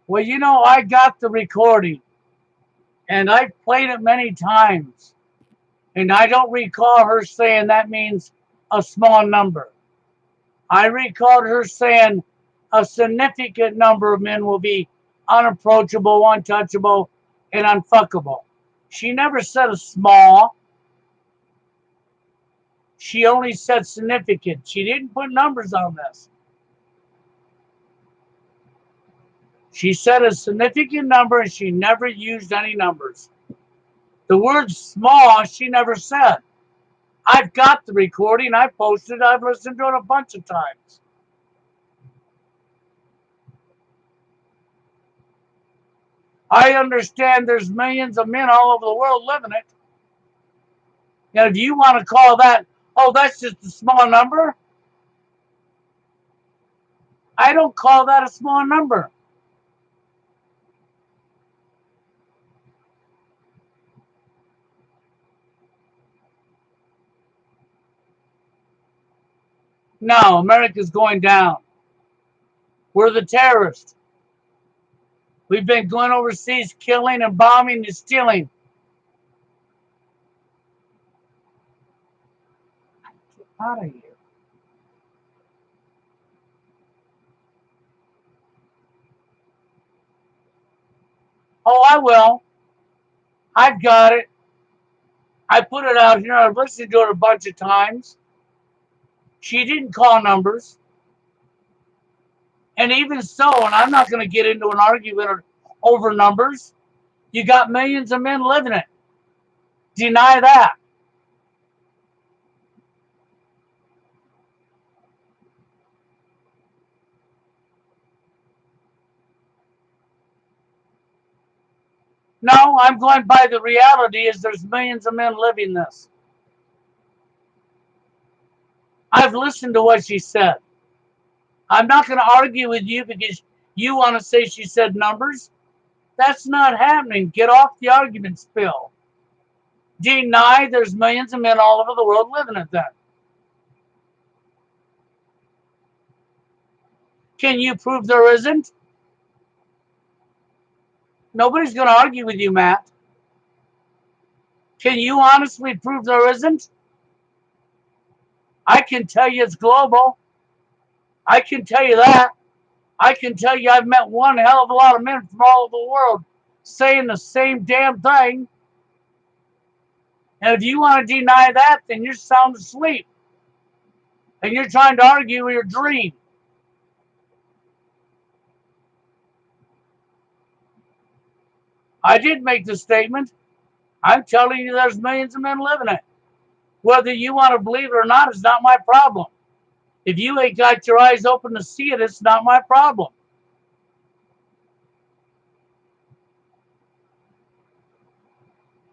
A: Well, you know, I got the recording and I've played it many times. And I don't recall her saying that means a small number. I recall her saying a significant number of men will be unapproachable, untouchable, and unfuckable. She never said a small. She only said significant. She didn't put numbers on this. She said a significant number and she never used any numbers. The word small, she never said. I've got the recording. I posted it. I've listened to it a bunch of times. I understand there's millions of men all over the world living it. And if you want to call that, oh, that's just a small number, I don't call that a small number. No, America's going down. We're the terrorists. We've been going overseas killing and bombing and stealing. Get out of here. Oh, I will. I've got it. I put it out here. I've listened to it a bunch of times. She didn't call numbers. And even so, and I'm not going to get into an argument over numbers, you got millions of men living it. Deny that. No, I'm going by the reality is there's millions of men living this. I've listened to what she said. I'm not going to argue with you because you want to say she said numbers. That's not happening. Get off the argument spill. Deny there's millions of men all over the world living it then. Can you prove there isn't? Nobody's going to argue with you, Matt. Can you honestly prove there isn't? I can tell you it's global. I can tell you that. I can tell you I've met one hell of a lot of men from all over the world saying the same damn thing. And if you want to deny that, then you're sound asleep. And you're trying to argue with your dream. I did make the statement. I'm telling you there's millions of men living it. Whether you want to believe it or not is not my problem. If you ain't got your eyes open to see it, it's not my problem.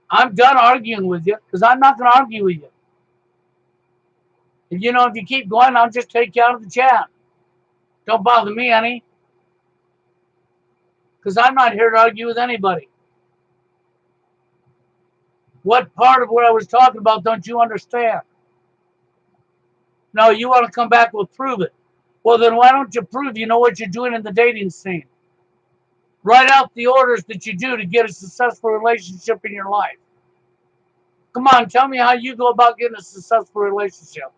A: I'm done arguing with you because I'm not going to argue with you. If you keep going, I'll just take you out of the chat. Don't bother me any because I'm not here to argue with anybody. What part of what I was talking about don't you understand? No, you want to come back with prove it. Well, then why don't you prove you know what you're doing in the dating scene? Write out the orders that you do to get a successful relationship in your life. Come on, tell me how you go about getting a successful relationship.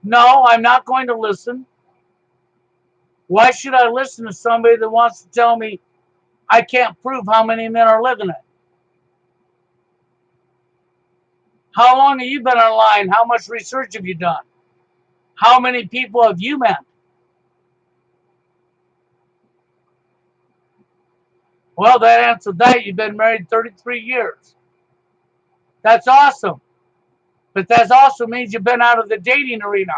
A: No, I'm not going to listen. Why should I listen to somebody that wants to tell me I can't prove how many men are living it? How long have you been online? How much research have you done? How many people have you met? Well, that answered that. You've been married 33 years. That's awesome. But that also means you've been out of the dating arena.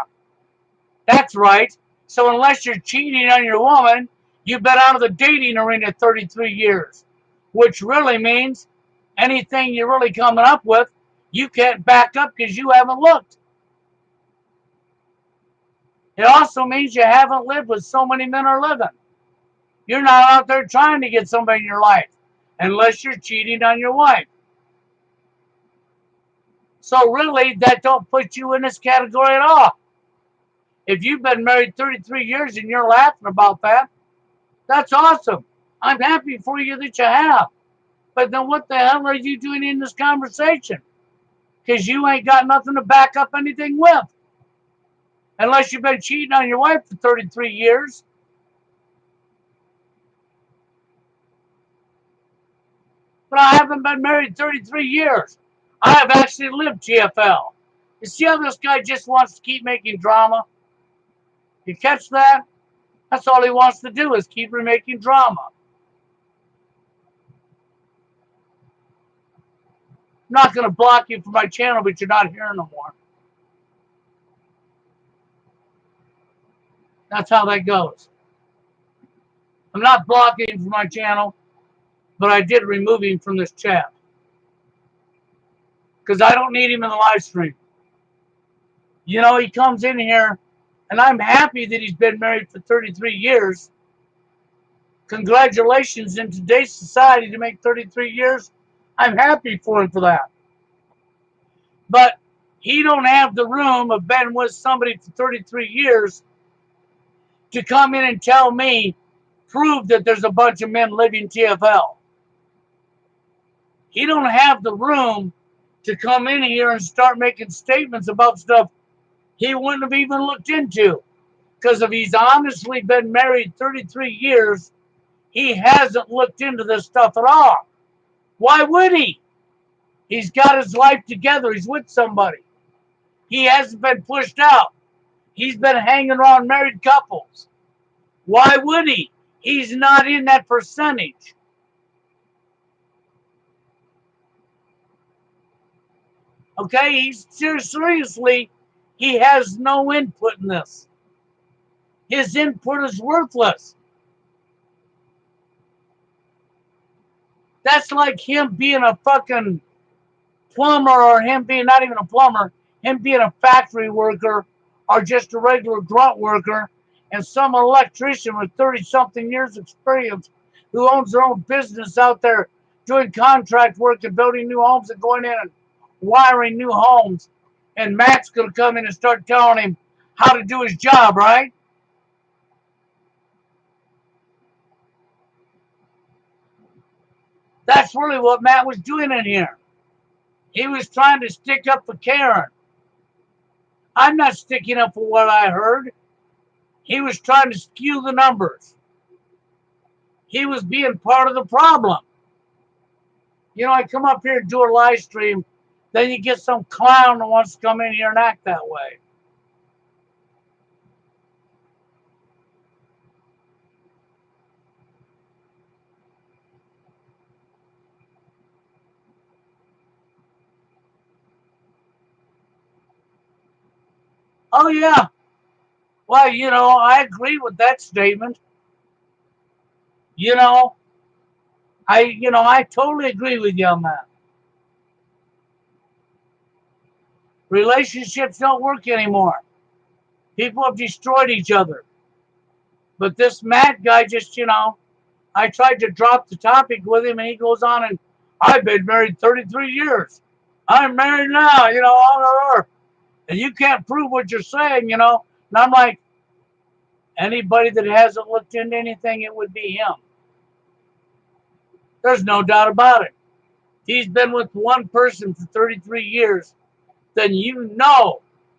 A: That's right. So unless you're cheating on your woman, you've been out of the dating arena 33 years, which really means anything you're really coming up with, you can't back up because you haven't looked. It also means you haven't lived with so many men are living. You're not out there trying to get somebody in your life unless you're cheating on your wife. So really, that don't put you in this category at all. If you've been married 33 years and you're laughing about that, that's awesome. I'm happy for you that you have. But then what the hell are you doing in this conversation? Because you ain't got nothing to back up anything with. Unless you've been cheating on your wife for 33 years. But I haven't been married 33 years. I have actually lived TFL. You see how this guy just wants to keep making drama? You catch that? That's all he wants to do is keep making drama. I'm not going to block you from my channel, but you're not here no more. That's how that goes. I'm not blocking him from my channel, but I did remove him from this chat. Because I don't need him in the live stream. He comes in here, and I'm happy that he's been married for 33 years. Congratulations in today's society to make 33 years. I'm happy for him for that. But he don't have the room of been with somebody for 33 years to come in and tell me, prove that there's a bunch of men living TFL. He don't have the room to come in here and start making statements about stuff he wouldn't have even looked into. Because if he's honestly been married 33 years, he hasn't looked into this stuff at all. Why would he? He's got his life together. He's with somebody. He hasn't been pushed out. He's been hanging around married couples. Why would he? He's not in that percentage. Okay, seriously, he has no input in this. His input is worthless. That's like him being a fucking plumber, or him being not even a plumber, him being a factory worker or just a regular grunt worker, and some electrician with 30-something years experience who owns their own business out there doing contract work and building new homes and going in and wiring new homes. And Matt's going to come in and start telling him how to do his job, right? That's really what Matt was doing in here. He was trying to stick up for Karen. I'm not sticking up for what I heard. He was trying to skew the numbers. He was being part of the problem. You know, I come up here and do a live stream, then you get some clown that wants to come in here and act that way. Oh, yeah. Well, you know, I agree with that statement. You know, I totally agree with you on that. Relationships don't work anymore. People have destroyed each other. But this Matt guy just, I tried to drop the topic with him and he goes on and I've been married 33 years. I'm married now, and you can't prove what you're saying. And I'm like, anybody that hasn't looked into anything, it would be him. There's no doubt about it. He's been with one person for 33 years, then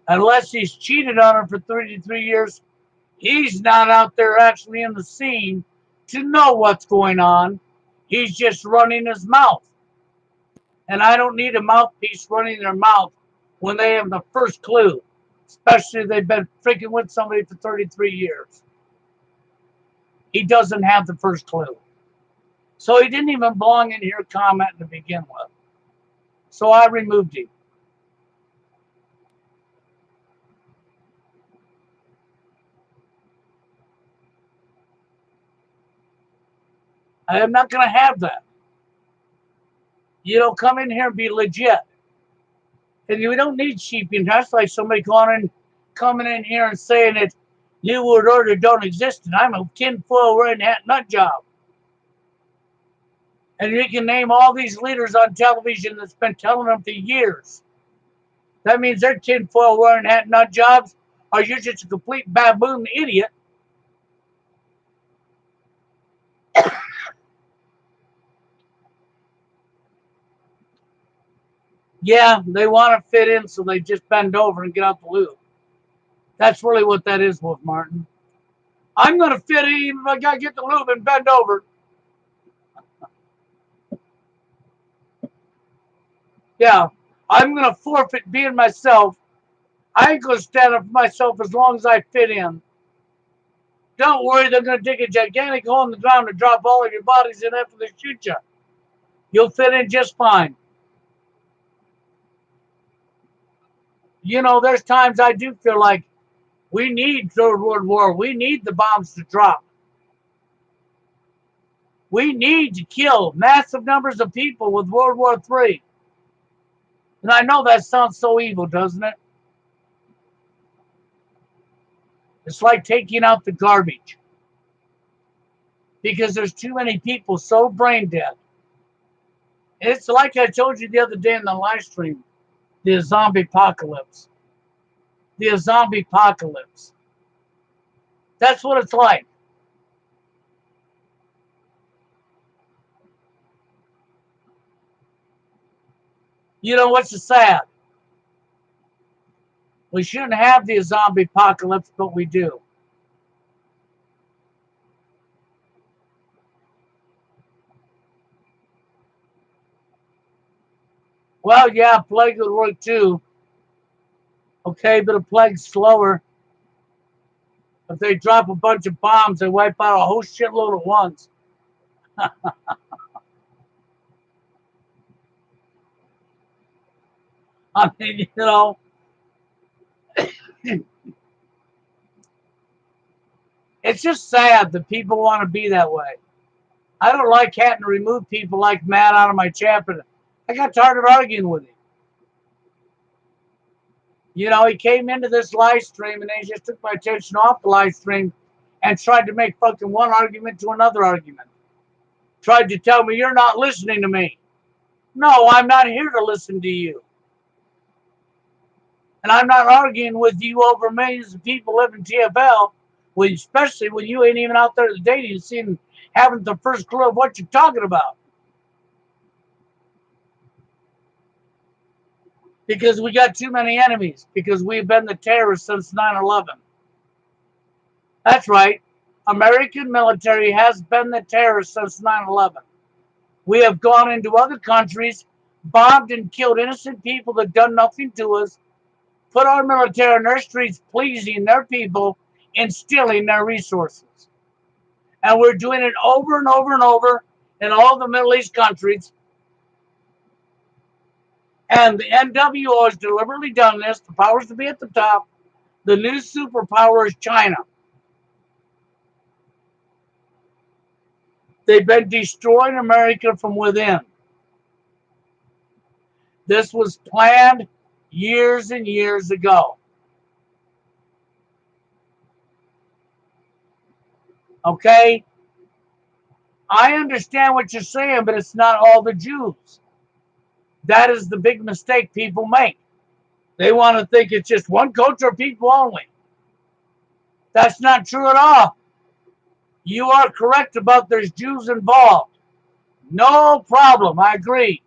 A: unless he's cheated on her for 33 years, he's not out there actually in the scene to know what's going on. He's just running his mouth. And I don't need a mouthpiece running their mouth when they have the first clue, especially if they've been freaking with somebody for 33 years. He doesn't have the first clue. So he didn't even belong in here commenting to begin with. So I removed him. I am not going to have that. Come in here and be legit. And we don't need sheeping. That's like somebody coming in here and saying that New World Order don't exist and I'm a tinfoil wearing hat nut job. And you can name all these leaders on television that's been telling them for years. That means they're tinfoil wearing hat nut jobs, or you're just a complete baboon idiot. Yeah, they want to fit in, so they just bend over and get out the loop. That's really what that is, Wolf Martin. I'm going to fit in even if I got to get the loop and bend over. Yeah, I'm going to forfeit being myself. I ain't going to stand up for myself as long as I fit in. Don't worry, they're going to dig a gigantic hole in the ground and drop all of your bodies in after they shoot you. You'll fit in just fine. There's times I do feel like we need Third World War. We need the bombs to drop. We need to kill massive numbers of people with World War III. And I know that sounds so evil, doesn't it? It's like taking out the garbage. Because there's too many people so brain dead. And it's like I told you the other day in the live stream, the zombie apocalypse. The zombie apocalypse. That's what it's like. You know what's sad? We shouldn't have the zombie apocalypse, but we do. Well, yeah, plague would work too. Okay, but a plague's slower. If they drop a bunch of bombs, they wipe out a whole shitload at once. I mean, it's just sad that people want to be that way. I don't like having to remove people like Matt out of my chat, but I got tired of arguing with him. He came into this live stream and they just took my attention off the live stream and tried to make fucking one argument to another argument. Tried to tell me you're not listening to me. No, I'm not here to listen to you. And I'm not arguing with you over millions of people living TFL, especially when you ain't even out there dating scene having the first clue of what you're talking about. Because we got too many enemies. Because we've been the terrorists since 9/11. That's right. American military has been the terrorists since 9/11. We have gone into other countries, bombed and killed innocent people that done nothing to us, put our military on their streets, pleasing their people and stealing their resources. And we're doing it over and over and over in all the Middle East countries. And the NWO has deliberately done this. The powers to be at the top. The new superpower is China. They've been destroying America from within. This was planned years and years ago. Okay? I understand what you're saying, but it's not all the Jews. That is the big mistake people make. They want to think it's just one culture of people only. That's not true at all. You are correct about there's Jews involved. No problem. I agree.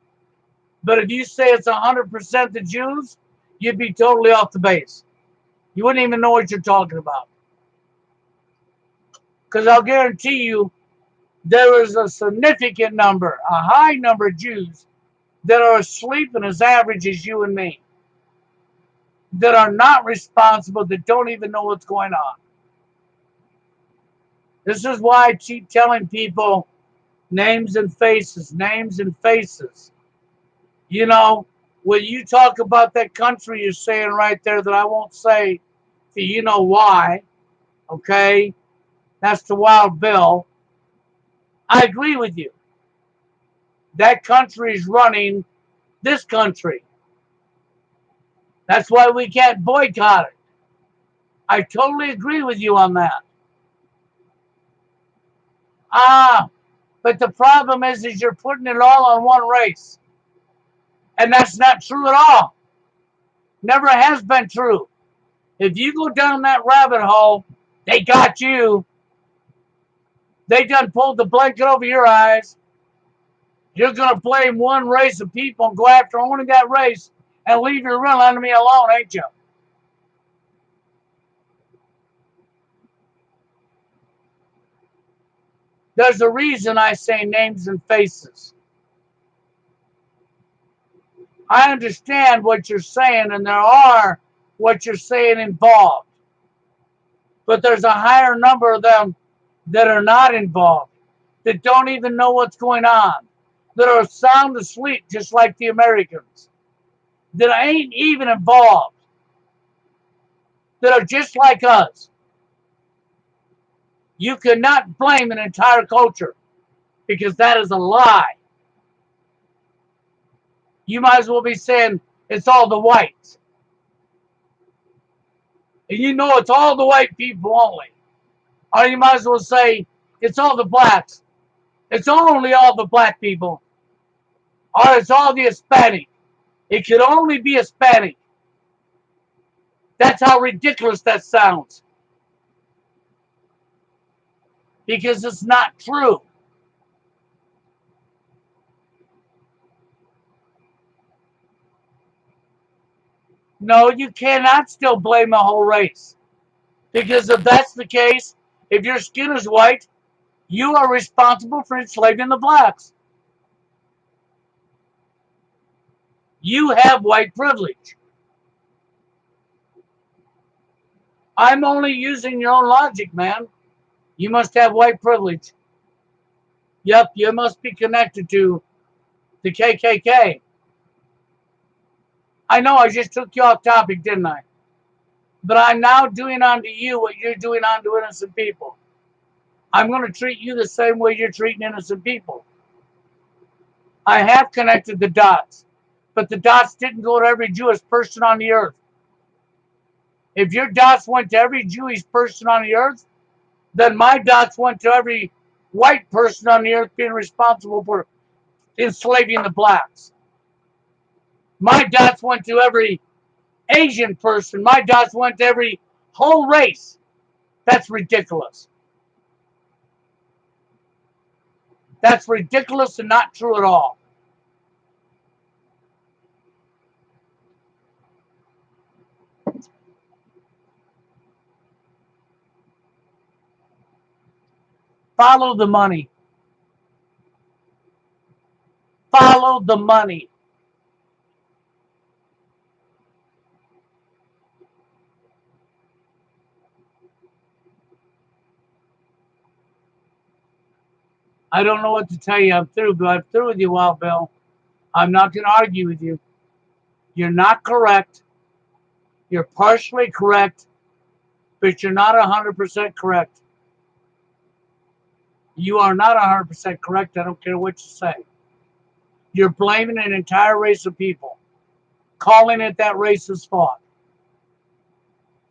A: But if you say it's 100% the Jews, you'd be totally off the base. You wouldn't even know what you're talking about. Because I'll guarantee you there is a significant number, a high number of Jews that are asleep and as average as you and me, that are not responsible, that don't even know what's going on. This is why I keep telling people names and faces, names and faces. You know, when you talk about that country you're saying right there that I won't say, you know why, okay? That's the Wild Bill. I agree with you. That country is running this country. That's why we can't boycott it. I totally agree with you on that. But the problem is you're putting it all on one race. And that's not true at all. Never has been true. If you go down that rabbit hole, they got you. They done pulled the blanket over your eyes. You're going to blame one race of people and go after only that race and leave your real enemy alone, ain't you? There's a reason I say names and faces. I understand what you're saying, and there are what you're saying involved. But there's a higher number of them that are not involved, that don't even know what's going on, that are sound asleep just like the Americans, that ain't even involved, that are just like us. You cannot blame an entire culture because that is a lie. You might as well be saying it's all the whites. And you know it's all the white people only. Or you might as well say it's all the blacks. It's only all the black people. Or it's all the Hispanic. It could only be Hispanic. That's how ridiculous that sounds. Because it's not true. No, you cannot still blame a whole race. Because if that's the case, if your skin is white, you are responsible for enslaving the blacks. You have white privilege. I'm only using your own logic, man. You must have white privilege. Yep, you must be connected to the KKK. I know I just took you off topic, didn't I? But I'm now doing unto you what you're doing unto innocent people. I'm going to treat you the same way you're treating innocent people. I have connected the dots, but the dots didn't go to every Jewish person on the earth. If your dots went to every Jewish person on the earth, then my dots went to every white person on the earth being responsible for enslaving the blacks. My dots went to every Asian person. My dots went to every whole race. That's ridiculous. That's ridiculous and not true at all. Follow the money. Follow the money. I don't know what to tell you. I'm through, but I'm through with you, Wild Bill. I'm not going to argue with you. You're not correct. You're partially correct, but you're not 100% correct. You are not 100% correct. I don't care what you say. You're blaming an entire race of people, calling it that race's fault.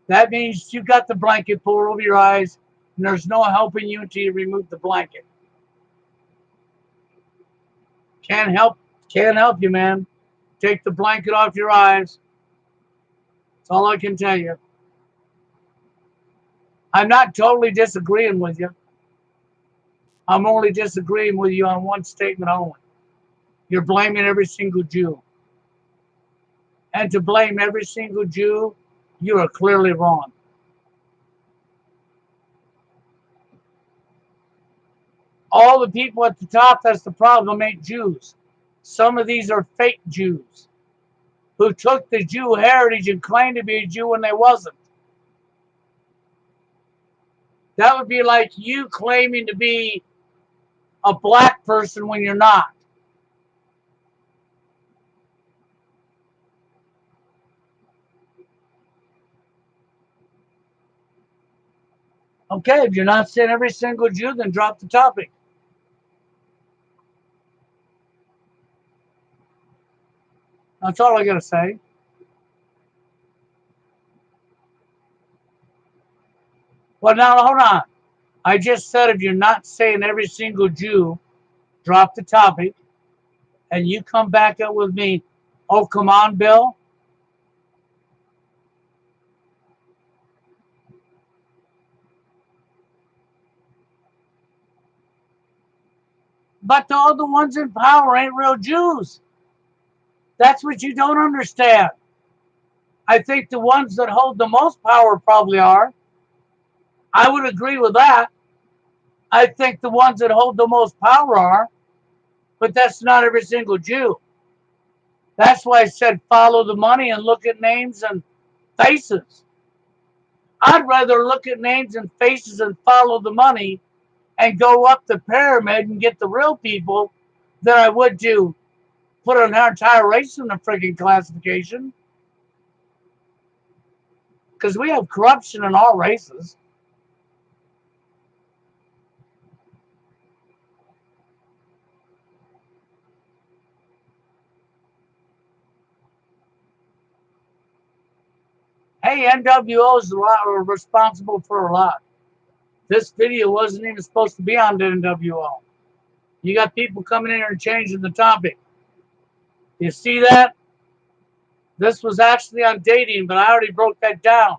A: That means you got the blanket pulled over your eyes, and there's no helping you until you remove the blanket. Can't help you, man. Take the blanket off your eyes. That's all I can tell you. I'm not totally disagreeing with you. I'm only disagreeing with you on one statement only. You're blaming every single Jew. And to blame every single Jew, you are clearly wrong. All the people at the top, that's the problem, ain't Jews. Some of these are fake Jews who took the Jew heritage and claimed to be a Jew when they wasn't. That would be like you claiming to be a black person when you're not. Okay, if you're not saying every single Jew, then drop the topic. That's all I got to say. Well, now, hold on. I just said if you're not saying every single Jew, drop the topic, and you come back up with me. Oh, come on, Bill. But the other ones in power ain't real Jews. That's what you don't understand. I think the ones that hold the most power probably are. I would agree with that. I think the ones that hold the most power are, but that's not every single Jew. That's why I said follow the money and look at names and faces. I'd rather look at names and faces and follow the money and go up the pyramid and get the real people than I would to put an entire race in the freaking classification. Because we have corruption in all races. Hey, NWO is responsible for a lot. This video wasn't even supposed to be on the NWO. You got people coming in here and changing the topic. You see that? This was actually on dating, but I already broke that down.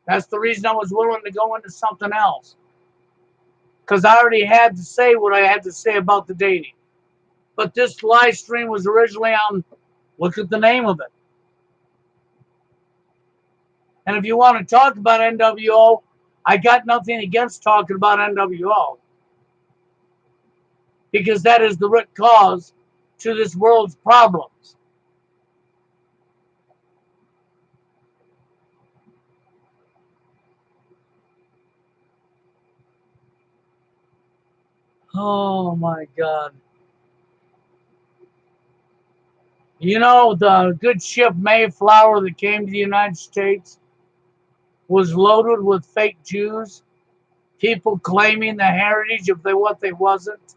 A: That's the reason I was willing to go into something else. Because I already had to say what I had to say about the dating. But this live stream was originally on, look at the name of it. And if you want to talk about NWO, I got nothing against talking about NWO. Because that is the root cause to this world's problems. Oh my God. You know, the good ship Mayflower that came to the United States was loaded with fake Jews, people claiming the heritage of what they wasn't.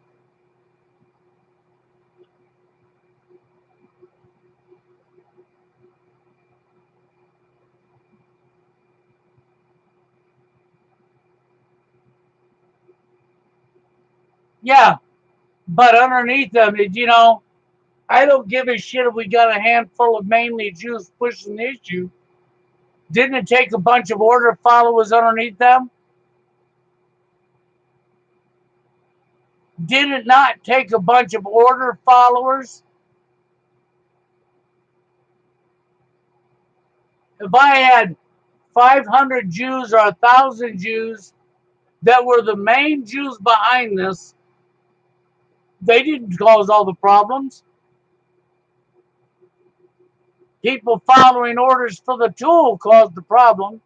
A: Yeah, but underneath them, I don't give a shit if we got a handful of mainly Jews pushing the issue. Didn't it take a bunch of order followers underneath them? Did it not take a bunch of order followers? If I had 500 Jews or 1,000 Jews that were the main Jews behind this, they didn't cause all the problems. People following orders for the tool caused the problem.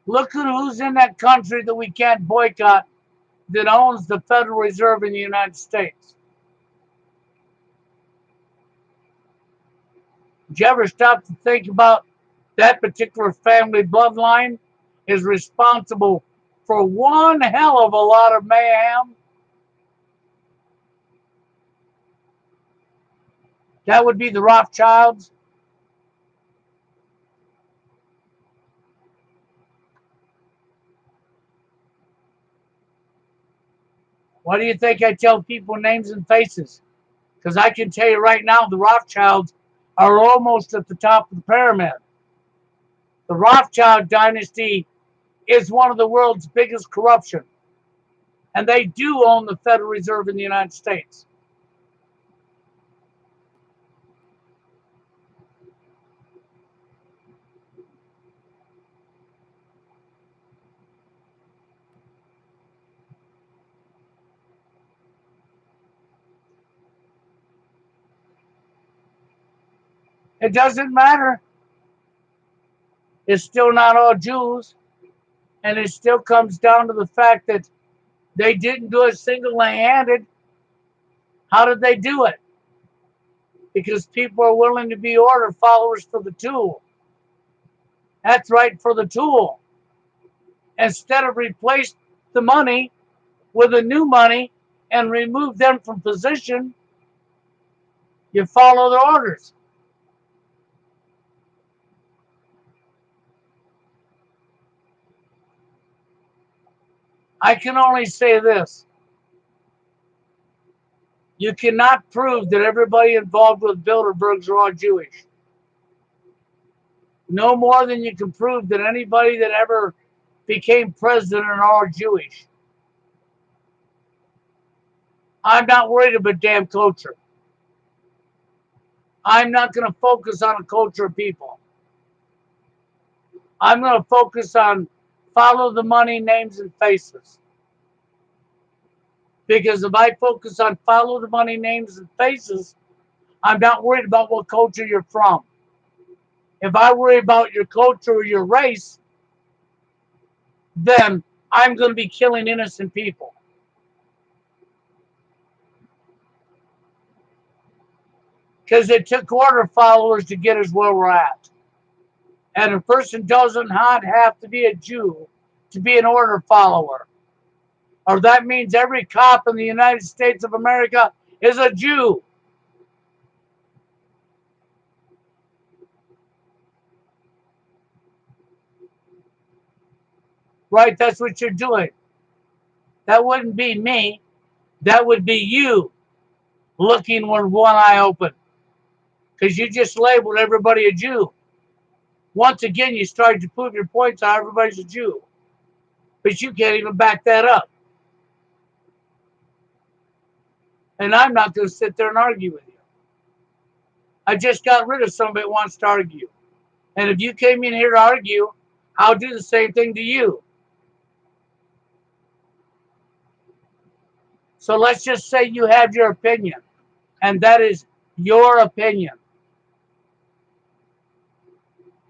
A: Look at who's in that country that we can't boycott that owns the Federal Reserve in the United States. Did you ever stop to think about that particular family bloodline is responsible for one hell of a lot of mayhem? That would be the Rothschilds. Why do you think I tell people names and faces? Because I can tell you right now, the Rothschilds are almost at the top of the pyramid. The Rothschild dynasty is one of the world's biggest corruption. And they do own the Federal Reserve in the United States. It doesn't matter. It's still not all Jews. And it still comes down to the fact that they didn't do it single-handed. How did they do it? Because people are willing to be order followers for the tool. That's right, for the tool. Instead of replace the money with a new money and remove them from position, you follow the orders. I can only say this. You cannot prove that everybody involved with Bilderbergs are all Jewish. No more than you can prove that anybody that ever became president are all Jewish. I'm not worried about damn culture. I'm not going to focus on a culture of people. I'm going to focus on follow the money, names, and faces. Because if I focus on follow the money, names, and faces, I'm not worried about what culture you're from. If I worry about your culture or your race, then I'm going to be killing innocent people. Because it took order followers to get us where we're at. And a person doesn't not have to be a Jew to be an order follower. Or that means every cop in the United States of America is a Jew. Right? That's what you're doing. That wouldn't be me. That would be you looking with one eye open. Because you just labeled everybody a Jew. Once again, you started to prove your points how everybody's a Jew. But you can't even back that up. And I'm not going to sit there and argue with you. I just got rid of somebody that wants to argue. And if you came in here to argue, I'll do the same thing to you. So let's just say you have your opinion. And that is your opinion.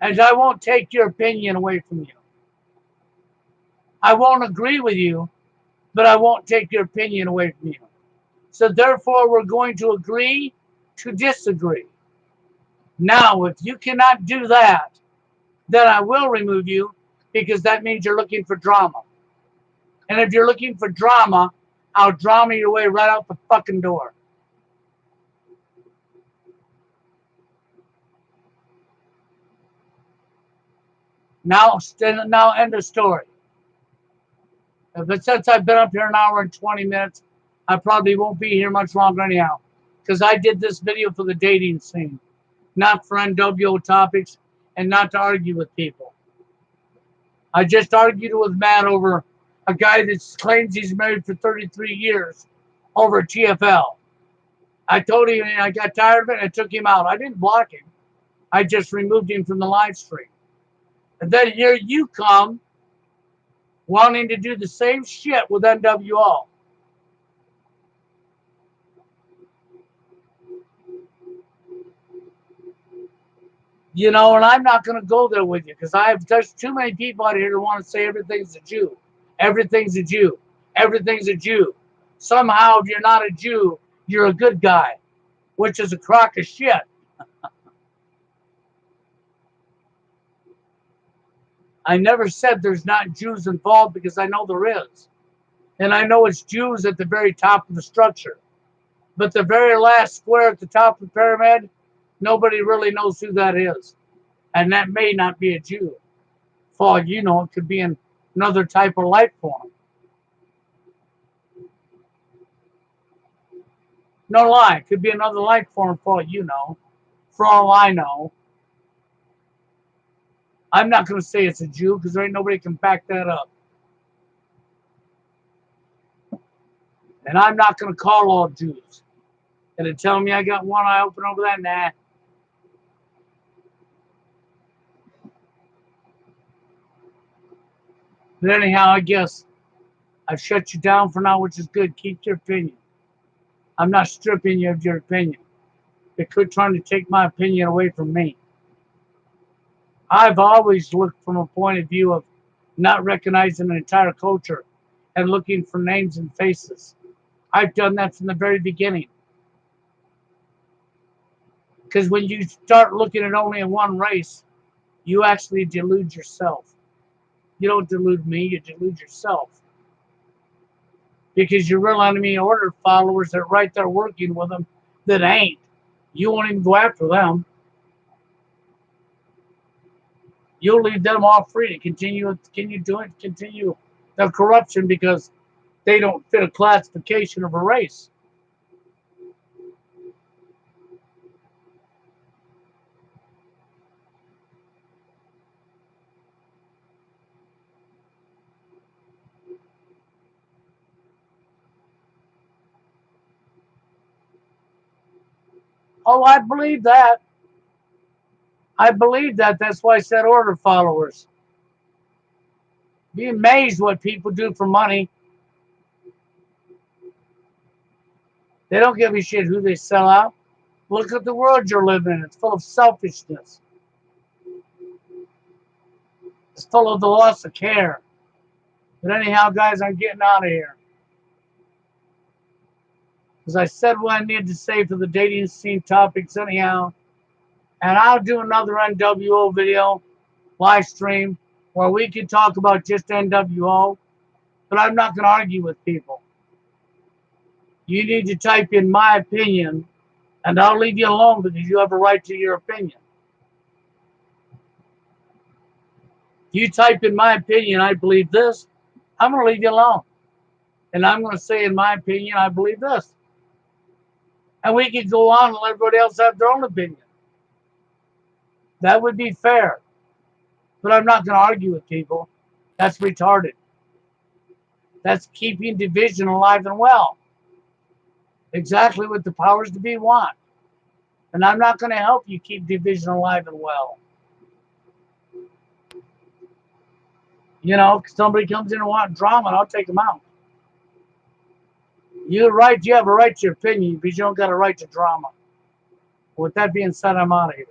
A: And I won't take your opinion away from you. I won't agree with you, but I won't take your opinion away from you. So therefore, we're going to agree to disagree. Now, if you cannot do that, then I will remove you because that means you're looking for drama. And if you're looking for drama, I'll drama your way right out the fucking door. Now end of story. But since I've been up here an hour and 20 minutes, I probably won't be here much longer anyhow. Because I did this video for the dating scene, not for NWO topics, and not to argue with people. I just argued with Matt over a guy that claims he's married for 33 years over TFL. I told him I got tired of it and I took him out. I didn't block him. I just removed him from the live stream. And then here you come wanting to do the same shit with NWO. You know, and I'm not going to go there with you because I've touched too many people out here who want to say everything's a Jew. Everything's a Jew. Everything's a Jew. Somehow, if you're not a Jew, you're a good guy, which is a crock of shit. I never said there's not Jews involved because I know there is. And I know it's Jews at the very top of the structure. But the very last square at the top of the pyramid, nobody really knows who that is. And that may not be a Jew. For all you know, it could be another type of life form. No lie, it could be another life form for all you know. For all I know. I'm not going to say it's a Jew because there ain't nobody can back that up. And I'm not going to call all Jews. And to tell me I got one eye open over that, nah. But anyhow, I guess I've shut you down for now, which is good. Keep your opinion. I'm not stripping you of your opinion. But quit trying to take my opinion away from me. I've always looked from a point of view of not recognizing an entire culture and looking for names and faces. I've done that from the very beginning. Because when you start looking at only one race, you actually delude yourself. You don't delude me, you delude yourself. Because your real enemy order followers that right there working with them that ain't. You won't even go after them. You'll leave them all free to continue their corruption because they don't fit a classification of a race. Oh, I believe that. I believe that. That's why I said order followers. Be amazed what people do for money. They don't give a shit who they sell out. Look at the world you're living in. It's full of selfishness. It's full of the loss of care. But anyhow, guys, I'm getting out of here. Because I said what I needed to say for the dating scene topics anyhow. And I'll do another NWO video, live stream, where we can talk about just NWO. But I'm not going to argue with people. You need to type in my opinion, and I'll leave you alone because you have a right to your opinion. You type in my opinion, I believe this, I'm going to leave you alone. And I'm going to say, in my opinion, I believe this. And we can go on and let everybody else have their own opinion. That would be fair. But I'm not going to argue with people. That's retarded. That's keeping division alive and well. Exactly what the powers to be want. And I'm not going to help you keep division alive and well. You know, somebody comes in and wants drama, and I'll take them out. You have a right to your opinion, but you don't got a right to drama. With that being said, I'm out of here.